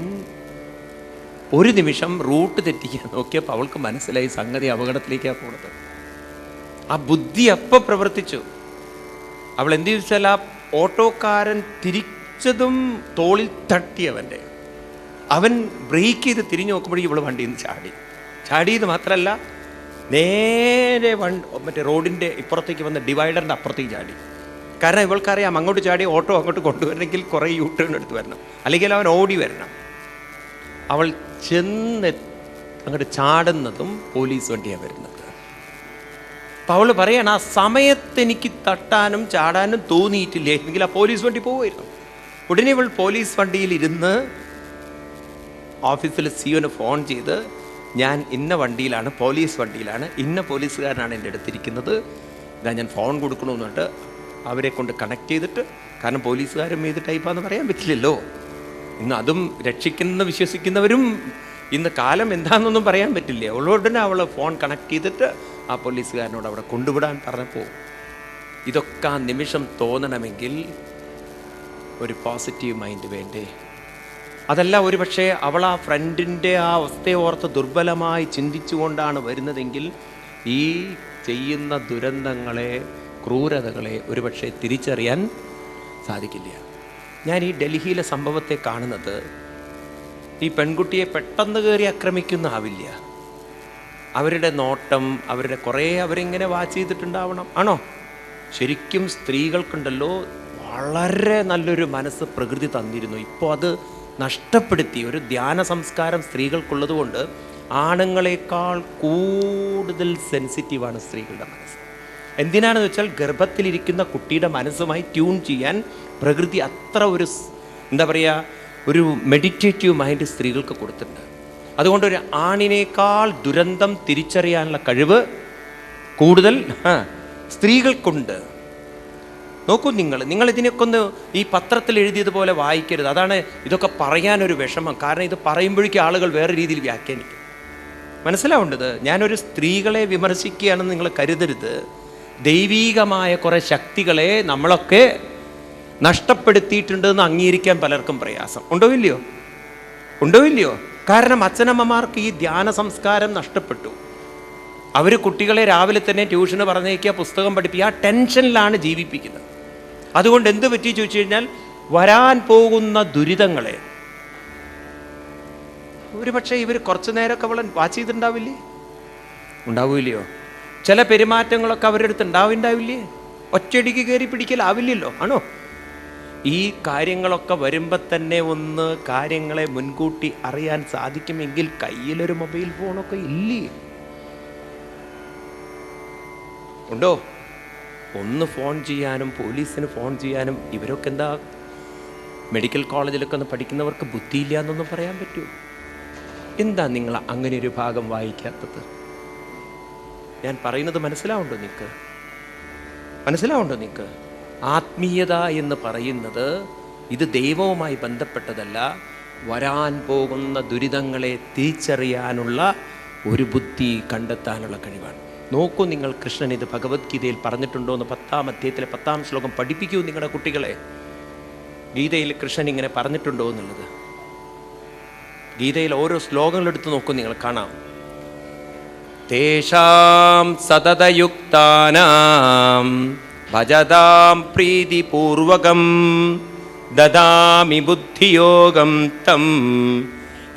ഒരു നിമിഷം റൂട്ട് തെറ്റിക്കാൻ നോക്കിയപ്പോൾ അവൾക്ക് മനസ്സിലായി സംഗതി അപകടത്തിലേക്കാണ് പോകുന്നത്. ആ ബുദ്ധി അപ്പം പ്രവർത്തിച്ചു. അവൾ എന്ത് ചോദിച്ചാൽ, ആ ഓട്ടോക്കാരൻ തിരിച്ചതും തോളിൽ തട്ടിയവൻ്റെ, അവൻ ബ്രേക്ക് ചെയ്ത് തിരിഞ്ഞു നോക്കുമ്പോഴേക്കും ഇവൾ വണ്ടിയിൽ നിന്ന് ചാടിയത് മാത്രമല്ല, നേരെ മറ്റേ റോഡിൻ്റെ ഇപ്പുറത്തേക്ക് വന്ന് ഡിവൈഡറിൻ്റെ അപ്പുറത്തേക്ക് ചാടി. കാരണം ഇവൾക്കറിയാം അങ്ങോട്ട് ചാടി ഓട്ടോ അങ്ങോട്ട് കൊണ്ടുവരണമെങ്കിൽ കുറേ യൂട്ടേൺ എടുത്ത് വരണം, അല്ലെങ്കിൽ അവൻ ഓടി വരണം. അവൾ അങ്ങോട്ട് ചാടുന്നതും പോലീസ് വണ്ടിയാണ് വരുന്നത്. അപ്പം അവൾ പറയണം, ആ സമയത്ത് എനിക്ക് തട്ടാനും ചാടാനും തോന്നിയിട്ടില്ല, എങ്കിൽ ആ പോലീസ് വണ്ടി പോവുമായിരുന്നു. ഉടനെ ഇവൾ പോലീസ് വണ്ടിയിലിരുന്ന് ഓഫീസിൽ സിഒന് ഫോൺ ചെയ്ത്, ഞാൻ ഇന്ന വണ്ടിയിലാണ്, പോലീസ് വണ്ടിയിലാണ്, ഇന്ന പോലീസുകാരനാണ് എൻ്റെ അടുത്തിരിക്കുന്നത്, ഇതാ ഞാൻ ഫോൺ കൊടുക്കണമെന്ന് പറഞ്ഞിട്ട് അവരെ കൊണ്ട് കണക്ട് ചെയ്തിട്ട്, കാരണം പോലീസുകാരും ഏത് ടൈപ്പാന്ന് പറയാൻ പറ്റില്ലല്ലോ, ഇന്ന് അതും വിശ്വസിക്കുന്നവരും ഇന്ന് കാലം എന്താണെന്നൊന്നും പറയാൻ പറ്റില്ല. അവളോടനെ അവൾ ഫോൺ കണക്ട് ചെയ്തിട്ട് ആ പോലീസുകാരനോട് അവിടെ കൊണ്ടുവിടാൻ പറഞ്ഞപ്പോൾ, ഇതൊക്കെ ആ നിമിഷം തോന്നണമെങ്കിൽ ഒരു പോസിറ്റീവ് മൈൻഡ് വേണ്ടേ? അതല്ല, ഒരു പക്ഷേ അവൾ ആ ഫ്രണ്ടിൻ്റെ ആ അവസ്ഥയെ ഓർത്ത് ദുർബലമായി ചിന്തിച്ചുകൊണ്ടാണ് വരുന്നതെങ്കിൽ ഈ ചെയ്യുന്ന ദുരന്തങ്ങളെ, ക്രൂരതകളെ ഒരുപക്ഷെ തിരിച്ചറിയാൻ സാധിക്കില്ല. ഞാൻ ഈ ഡൽഹിയിലെ സംഭവത്തെ കാണുന്നത്, ഈ പെൺകുട്ടിയെ പെട്ടെന്ന് കയറി ആക്രമിക്കുന്ന ആവില്ല. അവരുടെ നോട്ടം, അവരിങ്ങനെ വാച്ച് ചെയ്തിട്ടുണ്ടാവണം. ആണോ? ശരിക്കും സ്ത്രീകൾക്കുണ്ടല്ലോ വളരെ നല്ലൊരു മനസ്സ് പ്രകൃതി തന്നിരുന്നു. ഇപ്പോൾ അത് നഷ്ടപ്പെടുത്തി. ഒരു ധ്യാന സംസ്കാരം സ്ത്രീകൾക്കുള്ളത് കൊണ്ട് ആണുങ്ങളെക്കാൾ കൂടുതൽ സെൻസിറ്റീവാണ് സ്ത്രീകളുടെ മനസ്സ്. എന്തിനാണെന്ന് വെച്ചാൽ, ഗർഭത്തിലിരിക്കുന്ന കുട്ടിയുടെ മനസ്സുമായി ട്യൂൺ ചെയ്യാൻ പ്രകൃതി അത്ര ഒരു ഒരു മെഡിറ്റേറ്റീവ് മൈൻഡ് സ്ത്രീകൾക്ക് കൊടുത്തിട്ടുണ്ട്. അതുകൊണ്ട് ഒരു ആണിനേക്കാൾ ദുരന്തം തിരിച്ചറിയാനുള്ള കഴിവ് കൂടുതൽ സ്ത്രീകൾക്കുണ്ട്. നോക്കൂ, നിങ്ങൾ ഇതിനൊക്കെ ഒന്ന് ഈ പത്രത്തിൽ എഴുതിയതുപോലെ വായിക്കരുത്. അതാണ് ഇതൊക്കെ പറയാനൊരു വിഷമം. കാരണം ഇത് പറയുമ്പോഴേക്കും ആളുകൾ വേറെ രീതിയിൽ വ്യാഖ്യാനിക്കും. മനസ്സിലാവേണ്ടത്, ഞാനൊരു സ്ത്രീകളെ വിമർശിക്കുകയാണെന്ന് നിങ്ങൾ കരുതരുത്. ദൈവീകമായ കുറേ ശക്തികളെ നമ്മളൊക്കെ നഷ്ടപ്പെടുത്തിയിട്ടുണ്ടെന്ന് അംഗീകരിക്കാൻ പലർക്കും പ്രയാസം. ഉണ്ടോ ഇല്ലയോ? കാരണം അച്ഛനമ്മമാർക്ക് ഈ ധ്യാന സംസ്കാരം നഷ്ടപ്പെട്ടു. അവർ കുട്ടികളെ രാവിലെ തന്നെ ട്യൂഷന് പറഞ്ഞേക്കുക, പുസ്തകം പഠിപ്പിക്കുക, ആ ടെൻഷനിലാണ് ജീവിപ്പിക്കുന്നത്. അതുകൊണ്ട് എന്ത് പറ്റി ചോദിച്ചു കഴിഞ്ഞാൽ, വരാൻ പോകുന്ന ദുരിതങ്ങളെ ഒരു പക്ഷേ ഇവർ കുറച്ചു നേരമൊക്കെ അവളെ വാച്ച് ചെയ്തിട്ടുണ്ടാവില്ലയോ? ചില പെരുമാറ്റങ്ങളൊക്കെ അവരുടെ അടുത്ത് ഉണ്ടാവില്ലേ? ഒറ്റയടിക്ക് കയറി പിടിക്കലാവില്ലല്ലോ, ആണോ? ഈ കാര്യങ്ങളൊക്കെ വരുമ്പോൾ തന്നെ ഒന്ന് കാര്യങ്ങളെ മുൻകൂട്ടി അറിയാൻ സാധിക്കുമെങ്കിൽ കയ്യിലൊരു മൊബൈൽ ഫോണൊക്കെ ഇല്ലേ? ഉണ്ടോ? ഒന്ന് ഫോൺ ചെയ്യാനും പോലീസിന് ഫോൺ ചെയ്യാനും. ഇവരൊക്കെ എന്താ, മെഡിക്കൽ കോളേജിലൊക്കെ ഒന്ന് പഠിക്കുന്നവർക്ക് ബുദ്ധിയില്ല എന്നൊന്നും പറയാൻ പറ്റുമോ? എന്താ നിങ്ങൾ അങ്ങനെ ഒരു ഭാഗം വായിക്കാത്തത്? ഞാൻ പറയുന്നത് മനസ്സിലാവുണ്ടോ നിങ്ങൾക്ക്? മനസ്സിലാവുണ്ടോ നിങ്ങൾക്ക്? ആത്മീയത എന്ന് പറയുന്നത് ഇത് ദൈവവുമായി ബന്ധപ്പെട്ടതല്ല, വരാൻ പോകുന്ന ദുരിതങ്ങളെ തിരിച്ചറിയാനുള്ള ഒരു ബുദ്ധി കണ്ടെത്താനുള്ള കഴിവാണ്. നോക്കൂ നിങ്ങൾ, കൃഷ്ണൻ ഇത് ഭഗവത്ഗീതയിൽ പറഞ്ഞിട്ടുണ്ടോ എന്ന് 10-ാം അധ്യായത്തിലെ 10-ാം ശ്ലോകം പഠിപ്പിക്കൂ നിങ്ങളുടെ കുട്ടികളെ. ഗീതയിൽ കൃഷ്ണൻ ഇങ്ങനെ പറഞ്ഞിട്ടുണ്ടോ എന്നുള്ളത്. ഗീതയിൽ ഓരോ ശ്ലോകങ്ങളെടുത്ത് നോക്കൂ, നിങ്ങൾ കാണാം. തേഷാം സതതയുക്താനാം ഭജതാം പ്രീതിപൂർവകം ദദാമി ബുദ്ധിയോഗം തം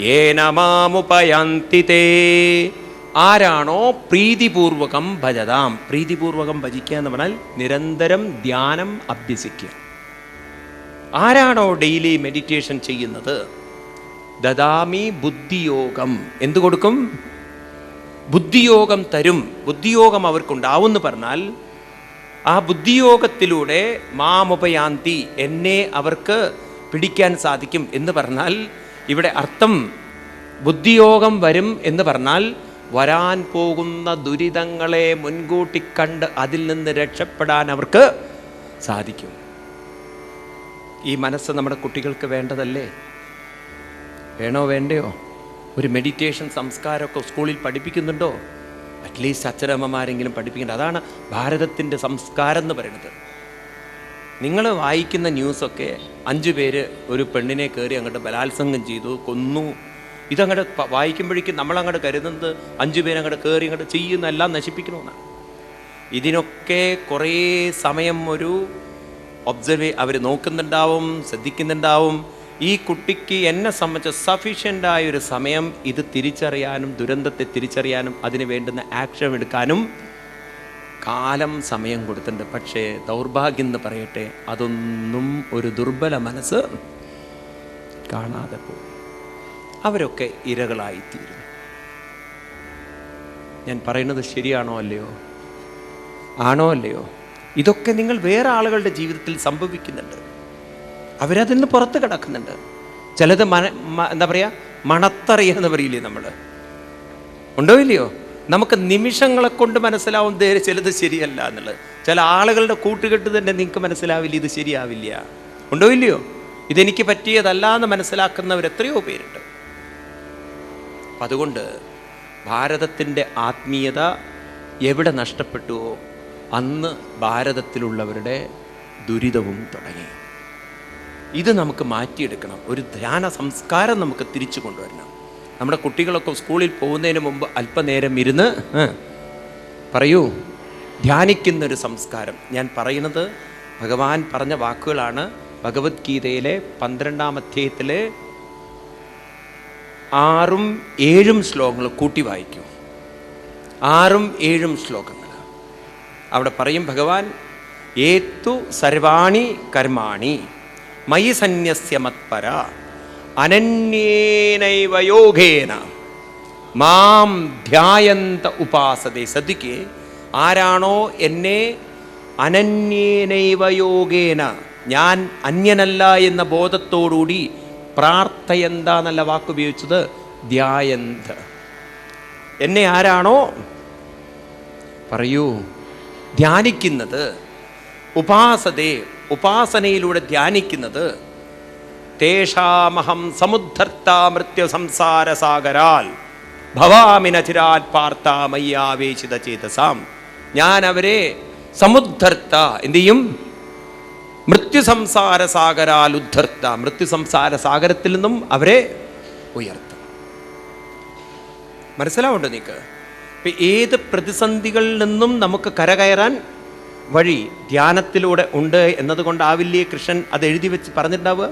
യേന മാമുപയാന്തി തേ. ആരാണോ പ്രീതിപൂർവകം ഭജതാം, പ്രീതിപൂർവകം ഭജിക്കുക എന്ന് പറഞ്ഞാൽ നിരന്തരം ധ്യാനം അഭ്യസിക്കുക. ആരാണോ ഡെയിലി മെഡിറ്റേഷൻ ചെയ്യുന്നത്, ദദാമി ബുദ്ധിയോഗം, എന്തു കൊടുക്കും? ബുദ്ധിയോഗം തരും. ബുദ്ധിയോഗം അവർക്കുണ്ടാവുമെന്ന് പറഞ്ഞാൽ ആ ബുദ്ധിയോഗത്തിലൂടെ മാമുപയാന്തി, എന്നെ അവർക്ക് പിടിക്കാൻ സാധിക്കും എന്ന് പറഞ്ഞാൽ ഇവിടെ അർത്ഥം ബുദ്ധിയോഗം വരും എന്ന് പറഞ്ഞാൽ വരാൻ പോകുന്ന ദുരിതങ്ങളെ മുൻകൂട്ടി കണ്ട് അതിൽ നിന്ന് രക്ഷപ്പെടാൻ അവർക്ക് സാധിക്കും. ഈ മനസ്സ് നമ്മുടെ കുട്ടികൾക്ക് വേണ്ടതല്ലേ? വേണോ വേണ്ടയോ? ഒരു മെഡിറ്റേഷൻ സംസ്കാരമൊക്കെ സ്കൂളിൽ പഠിപ്പിക്കുന്നുണ്ടോ? അറ്റ്ലീസ്റ്റ് അച്ഛനമ്മമാരെങ്കിലും പഠിപ്പിക്കേണ്ടത്. അതാണ് ഭാരതത്തിൻ്റെ സംസ്കാരം എന്ന് പറയുന്നത്. നിങ്ങൾ വായിക്കുന്ന ന്യൂസൊക്കെ 5 പേര് ഒരു പെണ്ണിനെ കയറി അങ്ങോട്ട് ബലാത്സംഗം ചെയ്തു, കൊന്നു. ഇതങ്ങോട്ട് വായിക്കുമ്പോഴേക്കും നമ്മളങ്ങോട്ട് കരുതുന്നത് 5 പേരങ്ങോട്ട് കയറി അങ്ങോട്ട് ചെയ്യുന്ന എല്ലാം നശിപ്പിക്കണമെന്നാണ്. ഇതിനൊക്കെ കുറേ സമയം ഒരു അവർ നോക്കുന്നുണ്ടാവും, ശ്രദ്ധിക്കുന്നുണ്ടാവും. ഈ കുട്ടിക്ക് എന്നെ സംബന്ധിച്ച് സഫീഷ്യൻ്റായൊരു സമയം ഇത് തിരിച്ചറിയാനും ദുരന്തത്തെ തിരിച്ചറിയാനും അതിന് വേണ്ടുന്ന ആക്ഷൻ എടുക്കാനും കാലം സമയം കൊടുത്തിട്ടുണ്ട്. പക്ഷേ ദൗർഭാഗ്യം എന്ന് പറയട്ടെ, അതൊന്നും ഒരു ദുർബല മനസ്സ് കാണാതെ പോകും. അവരൊക്കെ ഇരകളായിത്തീരും. ഞാൻ പറയുന്നത് ശരിയാണോ അല്ലയോ? ആണോ അല്ലയോ? ഇതൊക്കെ നിങ്ങൾ വേറെ ആളുകളുടെ ജീവിതത്തിൽ സംഭവിക്കുന്നുണ്ട്. അവരതിൽ നിന്ന് പുറത്ത് കിടക്കുന്നുണ്ട്. ചിലത് എന്താ പറയുക, മണത്തറിയാന്ന് പറയില്ലേ നമ്മൾ, ഉണ്ടോ ഇല്ലയോ? നമുക്ക് നിമിഷങ്ങളെ കൊണ്ട് മനസ്സിലാവും ചിലത് ശരിയല്ല എന്നുള്ളത്. ചില ആളുകളുടെ കൂട്ടുകെട്ട് തന്നെ നിങ്ങൾക്ക് മനസ്സിലാവില്ല, ഇത് ശരിയാവില്ല, ഉണ്ടോ ഇല്ലയോ? ഇതെനിക്ക് പറ്റിയതല്ല എന്ന് മനസ്സിലാക്കുന്നവർ എത്രയോ പേരുണ്ട്. അതുകൊണ്ട് ഭാരതത്തിൻ്റെ ആത്മീയത എവിടെ നഷ്ടപ്പെട്ടുവോ അന്ന് ഭാരതത്തിലുള്ളവരുടെ ദുരിതവും തുടങ്ങി. ഇത് നമുക്ക് മാറ്റിയെടുക്കണം. ഒരു ധ്യാന സംസ്കാരം നമുക്ക് തിരിച്ചു കൊണ്ടുവരണം. നമ്മുടെ കുട്ടികളൊക്കെ സ്കൂളിൽ പോകുന്നതിന് മുമ്പ് അല്പനേരം ഇരുന്ന് പറയൂ, ധ്യാനിക്കുന്നൊരു സംസ്കാരം. ഞാൻ പറയുന്നത് ഭഗവാൻ പറഞ്ഞ വാക്കുകളാണ്. ഭഗവത്ഗീതയിലെ 12-ാം അധ്യായത്തിലെ 6ഉം 7ഉം ശ്ലോകങ്ങൾ കൂട്ടി വായിക്കൂ. 6ഉം 7ഉം ശ്ലോകങ്ങൾ അവിടെ പറയും ഭഗവാൻ, ഏത്തു സർവാണി കർമാണി മയി സന്യസ്യ മത്പര അനന്യേനൈവ യോഗേന മാം ധ്യായന്ത ഉപാസതേ. ശ്രദ്ധിക്കേ, ആരാണോ എന്നെ അനന്യേനൈവ യോഗേന, ഞാൻ അന്യനല്ല എന്ന ബോധത്തോടുകൂടി പ്രാർത്ഥയന്ത എന്നല്ല വാക്കുപയോഗിച്ചത്, ധ്യായന്ത. എന്നെ ആരാണോ പറയൂ ധ്യാനിക്കുന്നത്, ഉപാസതേ ഉപാസനയിലൂടെ ധ്യാനിക്കുന്നത്, തേഷാമഹം സമുദ്ധർത്ത മൃത്യു സംസാര സാഗരാൽ ഭവാമിനചിരാൽ പാർത്ത മയ്യാവേശിത ചേതസാം. ഞാൻ അവരെ സമുദ്ധർത്ത എന്ത് ചെയ്യും? മൃത്യു സംസാര സാഗരാൽ ഉദ്ധർത്ത, മൃത്യു സംസാര സാഗരത്തിൽ നിന്നും അവരെ ഉയർത്തും. മനസ്സിലാവുണ്ടോ നിങ്ങൾക്ക്? ഇപ്പം ഏത് പ്രതിസന്ധികളിൽ നിന്നും നമുക്ക് കരകയറാൻ വഴി ധ്യാനത്തിലൂടെ ഉണ്ട് എന്നതുകൊണ്ടാവില്ലേ കൃഷ്ണൻ അത് എഴുതി വെച്ച് പറഞ്ഞിട്ടുണ്ടാവുക?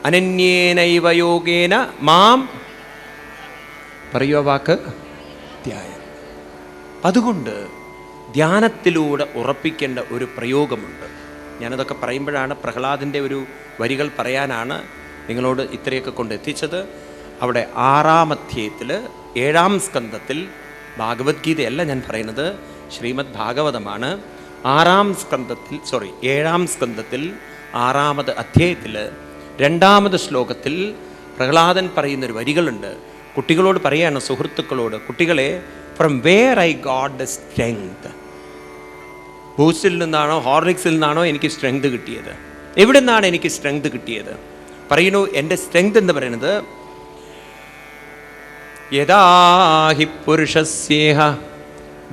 അനന്യേനൈവ യോഗേന മാം, പറയുക വാക്ക് ധ്യായം. അതുകൊണ്ട് ധ്യാനത്തിലൂടെ ഉറപ്പിക്കേണ്ട ഒരു പ്രയോഗമുണ്ട്. ഞാനതൊക്കെ പറയുമ്പോഴാണ് പ്രഹ്ലാദിൻ്റെ ഒരു വരികൾ പറയാനാണ് നിങ്ങളോട് ഇത്രയൊക്കെ കൊണ്ടെത്തിച്ചത്. അവിടെ 6-ാം അധ്യായത്തിൽ 7-ാം സ്കന്ധത്തിൽ, ഭാഗവത്ഗീതയല്ല ഞാൻ പറയുന്നത്, ശ്രീമദ് ഭാഗവതമാണ്. 7-ാം സ്കന്ധത്തിൽ 6-ാമത് അധ്യായത്തിൽ 2-ാമത് ശ്ലോകത്തിൽ പ്രഹ്ലാദൻ പറയുന്നൊരു വരികളുണ്ട്. കുട്ടികളോട് പറയാണ്, സുഹൃത്തുക്കളോട്, കുട്ടികളെ, from where I got the strength. ബൂസ്റ്റിൽ നിന്നാണോ ഹോർലിക്സിൽ നിന്നാണോ എനിക്ക് സ്ട്രെങ്ത് കിട്ടിയത്? എവിടെ നിന്നാണ് എനിക്ക് സ്ട്രെങ്ത് കിട്ടിയത്? പറയുന്നു, എൻ്റെ സ്ട്രെങ്ത് എന്ന് പറയുന്നത് യഥാ ഹി പുരുഷസ്യേഹ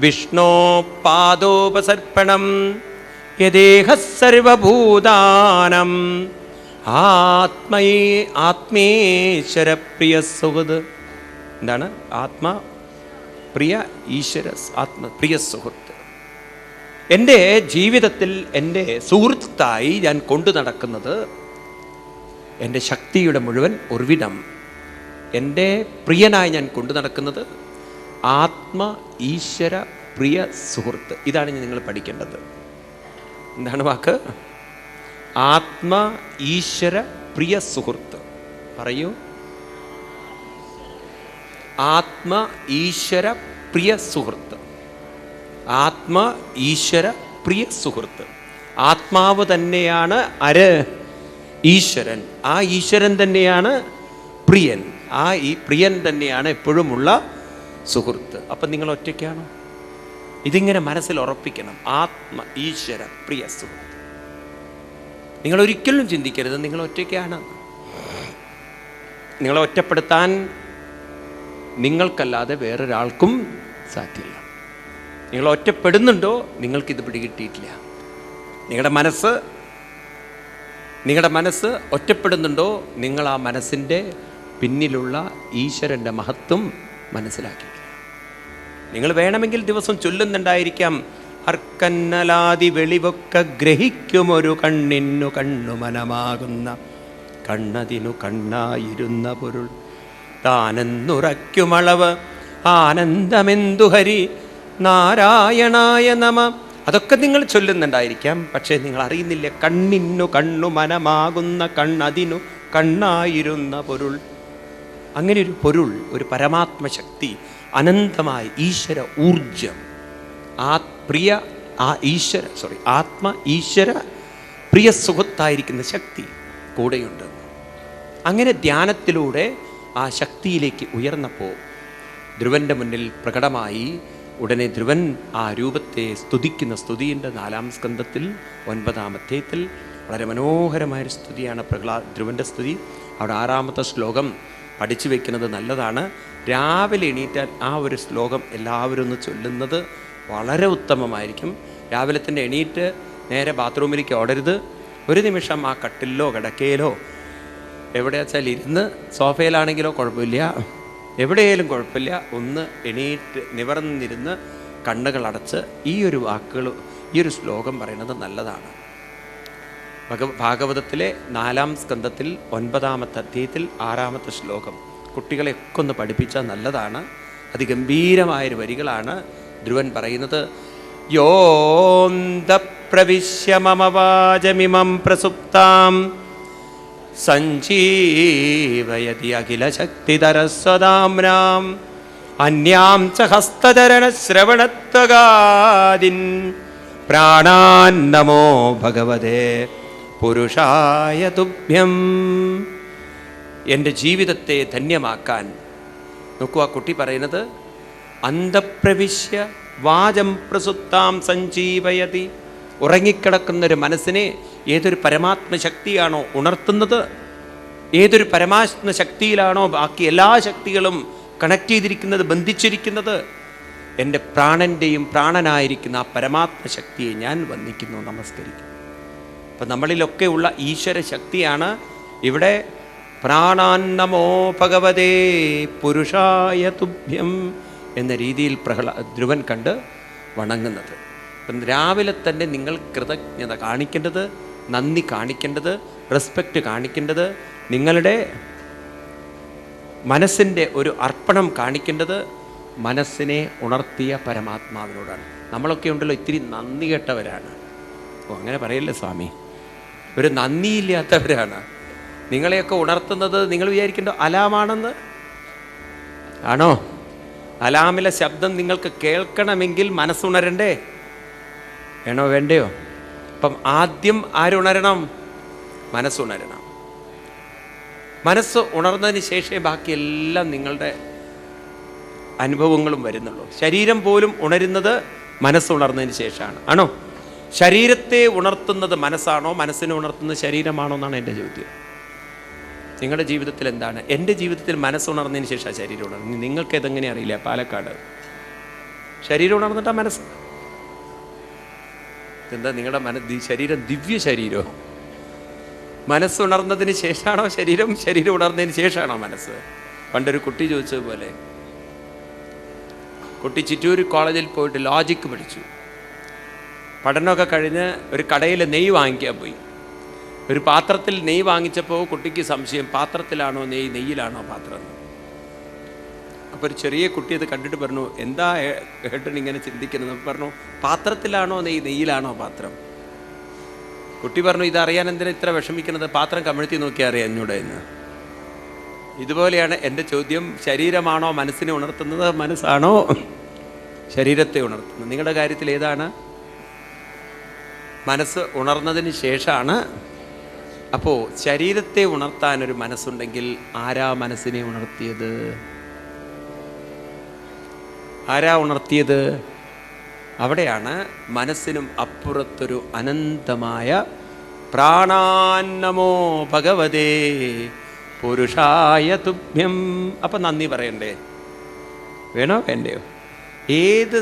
വിഷ്ണോ പാദോപസർപ്പണം യദേഹ സർവഭൂതാനം ആത്മേശ്വര പ്രിയ സുഹൃത്. എന്താണ് പ്രിയ ഈശ്വര പ്രിയ സുഹൃത്ത്. എൻ്റെ ജീവിതത്തിൽ എൻ്റെ സുഹൃത്തായി ഞാൻ കൊണ്ടു നടക്കുന്നത്, എൻ്റെ ശക്തിയുടെ മുഴുവൻ ഉറവിടം, എൻ്റെ പ്രിയനായി ഞാൻ കൊണ്ടു നടക്കുന്നത് ഈശ്വര പ്രിയ സുഹൃത്ത്. ഇതാണ് നിങ്ങൾ പഠിക്കേണ്ടത്. എന്താണ് വാക്ക്? ഈശ്വര പ്രിയ സുഹൃത്ത്. പറയൂ. ഈശ്വര പ്രിയ സുഹൃത്ത്. ഈശ്വര പ്രിയ സുഹൃത്ത്. ആത്മാവ് തന്നെയാണ് ഈശ്വരൻ. ആ ഈശ്വരൻ തന്നെയാണ് പ്രിയൻ. ഈ പ്രിയൻ തന്നെയാണ് എപ്പോഴുമുള്ള സുഹൃത്ത്. അപ്പം നിങ്ങൾ ഒറ്റയ്ക്കാണോ? ഇതിങ്ങനെ മനസ്സിൽ ഉറപ്പിക്കണം. ഈശ്വര പ്രിയ സുഹൃത്ത്. നിങ്ങൾ ഒരിക്കലും ചിന്തിക്കരുത് നിങ്ങൾ ഒറ്റയ്ക്കാണ്. നിങ്ങളെ ഒറ്റപ്പെടുത്താൻ നിങ്ങൾക്കല്ലാതെ വേറൊരാൾക്കും സാധ്യമല്ല. നിങ്ങൾ ഒറ്റപ്പെടുന്നുണ്ടോ? നിങ്ങൾക്കിത് പിടികിട്ടിയിട്ടില്ല. നിങ്ങളുടെ മനസ്സ് ഒറ്റപ്പെടുന്നുണ്ടോ? നിങ്ങൾ ആ മനസ്സിൻ്റെ പിന്നിലുള്ള ഈശ്വരൻ്റെ മഹത്വം മനസ്സിലാക്കിയില്ല. നിങ്ങൾ വേണമെങ്കിൽ ദിവസം ചൊല്ലുന്നുണ്ടായിരിക്കാം, അർക്കന്നലാതി വെളിവൊക്കെ ഗ്രഹിക്കുമൊരു കണ്ണിനു കണ്ണുമനമാകുന്ന കണ്ണതിനു കണ്ണായിരുന്ന പൊരുൾ താനെന്നുറയ്ക്കുമളവ് ആനന്ദമെന്തു ഹരി നാരായണായ നമ. അതൊക്കെ നിങ്ങൾ ചൊല്ലുന്നുണ്ടായിരിക്കാം. പക്ഷേ നിങ്ങൾ അറിയുന്നില്ല, കണ്ണിനു കണ്ണുമനമാകുന്ന കണ്ണതിനു കണ്ണായിരുന്ന പൊരുൾ. അങ്ങനെ ഒരു പൊരുൾ, ഒരു പരമാത്മശക്തി, അനന്തമായ ഈശ്വര ഊർജം, ഈശ്വര പ്രിയ സുഖത്തായിരിക്കുന്ന ശക്തി കൂടെയുണ്ട്. അങ്ങനെ ധ്യാനത്തിലൂടെ ആ ശക്തിയിലേക്ക് ഉയർന്നപ്പോൾ ധ്രുവൻ്റെ മുന്നിൽ പ്രകടമായി. ഉടനെ ധ്രുവൻ ആ രൂപത്തെ സ്തുതിക്കുന്ന സ്തുതിയുണ്ട് 4-ാം സ്കന്ധത്തിൽ 9-ാം അധ്യായത്തിൽ. വളരെ മനോഹരമായൊരു സ്തുതിയാണ് ധ്രുവൻ്റെ സ്തുതി. അവിടെ 6-ാമത്തെ ശ്ലോകം പഠിച്ചു വെക്കുന്നത് നല്ലതാണ്. രാവിലെ എണീറ്റാൽ ആ ഒരു ശ്ലോകം എല്ലാവരും ഒന്ന് ചൊല്ലുന്നത് വളരെ ഉത്തമമായിരിക്കും. രാവിലെ തന്നെ എണീറ്റ് നേരെ ബാത്റൂമിലേക്ക് ഓടരുത്. ഒരു നിമിഷം ആ കട്ടിലോ കിടക്കയിലോ എവിടെ വെച്ചാൽ ഇരുന്ന്, സോഫയിലാണെങ്കിലോ കുഴപ്പമില്ല, എവിടെയായാലും കുഴപ്പമില്ല, ഒന്ന് എണീറ്റ് നിവർന്നിരുന്ന് കണ്ണുകൾ അടച്ച് ഈ ഒരു ശ്ലോകം പറയുന്നത് നല്ലതാണ്. ഭാഗവതത്തിലെ 4-ാം സ്കന്ധത്തിൽ 9-ാമത്തെ അധ്യായത്തിൽ 6-ാമത്തെ ശ്ലോകം കുട്ടികളെയൊക്കെ ഒന്ന് പഠിപ്പിച്ചാൽ നല്ലതാണ്. അതിഗംഭീരമായൊരു വരികളാണ് ധ്രുവൻ പറയുന്നത്. യോന്തപ്രവിശ്യ മമ വാചമിമം പ്രസുപ്താം സഞ്ജീവയതി അഖിലശക്തിധരസ്വദാംനാം അന്യാം ച ഹസ്തചരണശ്രവണത്വഗാദിൻ പ്രാണാൻ നമോ ഭഗവതേ പുരുഷായ തുഭ്യം. എൻ്റെ ജീവിതത്തെ ധന്യമാക്കാൻ നോക്കൂ, ആ കുട്ടി പറയുന്നത് അന്തപ്രവിശ്യ വാചം പ്രസുപ്താം സഞ്ജീവയതി. ഉറങ്ങിക്കിടക്കുന്നൊരു മനസ്സിനെ ഏതൊരു പരമാത്മശക്തിയാണോ ഉണർത്തുന്നത്, ഏതൊരു പരമാത്മശക്തിയിലാണോ ബാക്കി എല്ലാ ശക്തികളും കണക്ട് ചെയ്തിരിക്കുന്നത്, ബന്ധിച്ചിരിക്കുന്നത്, എൻ്റെ പ്രാണൻ്റെയും പ്രാണനായിരിക്കുന്ന ആ പരമാത്മശക്തിയെ ഞാൻ വന്ദിക്കുന്നു, നമസ്കരിക്കുന്നു. അപ്പം നമ്മളിലൊക്കെ ഉള്ള ഈശ്വര ശക്തിയാണ് ഇവിടെ പ്രാണാൻ നമോ ഭഗവതേ പുരുഷായ തുഭ്യം എന്ന രീതിയിൽ ധ്രുവൻ കണ്ട് വണങ്ങുന്നത്. അപ്പം രാവിലെ തന്നെ നിങ്ങൾ കൃതജ്ഞത കാണിക്കേണ്ടത്, നന്ദി കാണിക്കേണ്ടത്, റെസ്പെക്റ്റ് കാണിക്കേണ്ടത്, നിങ്ങളുടെ മനസ്സിൻ്റെ ഒരു അർപ്പണം കാണിക്കേണ്ടത് മനസ്സിനെ ഉണർത്തിയ പരമാത്മാവിനോടാണ്. നമ്മളൊക്കെ ഉണ്ടല്ലോ ഇത്തിരി നന്ദി കെട്ടവരാണ്. അങ്ങനെ പറയല്ലേ സ്വാമി, ഒരു നന്ദിയില്ലാത്തവരാണ്. നിങ്ങളെയൊക്കെ ഉണർത്തുന്നത് നിങ്ങൾ വിചാരിക്കേണ്ട അലാമാണെന്ന് ആണോ? അലാമിലെ ശബ്ദം നിങ്ങൾക്ക് കേൾക്കണമെങ്കിൽ മനസ്സുണരണ്ടേ? വേണോ വേണ്ടയോ? അപ്പം ആദ്യം ആരുണരണം? മനസ്സുണരണം. മനസ്സ് ഉണർന്നതിന് ശേഷമേ ബാക്കിയെല്ലാം നിങ്ങളുടെ അനുഭവങ്ങളും വരുന്നുള്ളൂ. ശരീരം പോലും ഉണരുന്നത് മനസ്സുണർന്നതിന് ശേഷമാണ്. ആണോ? ശരീരത്തെ ഉണർത്തുന്നത് മനസ്സാണോ, മനസ്സിനെ ഉണർത്തുന്നത് ശരീരമാണോ എന്നാണ് എൻ്റെ ചോദ്യം. നിങ്ങളുടെ ജീവിതത്തിൽ എന്താണ്? എൻ്റെ ജീവിതത്തിൽ മനസ്സുണർന്നതിന് ശേഷമാണ് ശരീരം ഉണർന്നത്. നിങ്ങൾക്ക് ഇതെങ്ങനെ അറിയില്ല? പാലക്കാട് ശരീരം ഉണർന്നിട്ടാ മനസ്സ്. എന്താ നിങ്ങളുടെ ശരീരം ദിവ്യ ശരീരമോ? മനസ്സുണർന്നതിന് ശേഷമാണോ ശരീരം? ശരീരം ഉണർന്നതിന് ശേഷമാണോ മനസ്സ്? പണ്ടൊരു കുട്ടി ചോദിച്ചതുപോലെ, കുട്ടി ചിറ്റൂർ കോളേജിൽ പോയിട്ട് ലോജിക്ക് പഠിച്ചു. പഠനമൊക്കെ കഴിഞ്ഞ് ഒരു കടയിൽ നെയ്യ് വാങ്ങിക്കാൻ പോയി. ഒരു പാത്രത്തിൽ നെയ്യ് വാങ്ങിച്ചപ്പോൾ കുട്ടിക്ക് സംശയം, പാത്രത്തിലാണോ നെയ്യ്, നെയ്യിലാണോ പാത്രം? അപ്പോൾ ഒരു ചെറിയ കുട്ടി അത് കണ്ടിട്ട് പറഞ്ഞു, എന്താ ഏട്ടൻ ഇങ്ങനെ ചിന്തിക്കുന്നത്? പറഞ്ഞു, പാത്രത്തിലാണോ നെയ്യ്, നെയ്യിലാണോ പാത്രം? കുട്ടി പറഞ്ഞു, ഇതറിയാൻ എന്തിനാ ഇത്ര വിഷമിക്കുന്നത്? പാത്രം കമിഴ്ത്തി നോക്കിയാൽ അറിയാം എന്നൂടെ എന്ന്. ഇതുപോലെയാണ് എൻ്റെ ചോദ്യം. ശരീരമാണോ മനസ്സിനെ ഉണർത്തുന്നത്, മനസ്സാണോ ശരീരത്തെ ഉണർത്തുന്നത്? നിങ്ങളുടെ കാര്യത്തിൽ ഏതാണ്? മനസ്സ് ഉണർന്നതിന് ശേഷമാണ്. അപ്പോൾ ശരീരത്തെ ഉണർത്താനൊരു മനസ്സുണ്ടെങ്കിൽ ആരാ മനസ്സിനെ ഉണർത്തിയത്? ആരാ ഉണർത്തിയത്? അവിടെയാണ് മനസ്സിനും അപ്പുറത്തൊരു അനന്തമായ പ്രാണാന്നമോ ഭഗവതേ പുരുഷായ തുഭ്യം. അപ്പം നന്ദി പറയണ്ടേ? വേണോ വേണ്ടയോ? ഏത്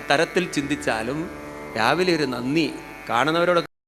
തരത്തിൽ ചിന്തിച്ചാലും രാവിലെ ഒരു നന്ദി കാണുന്നവരോട്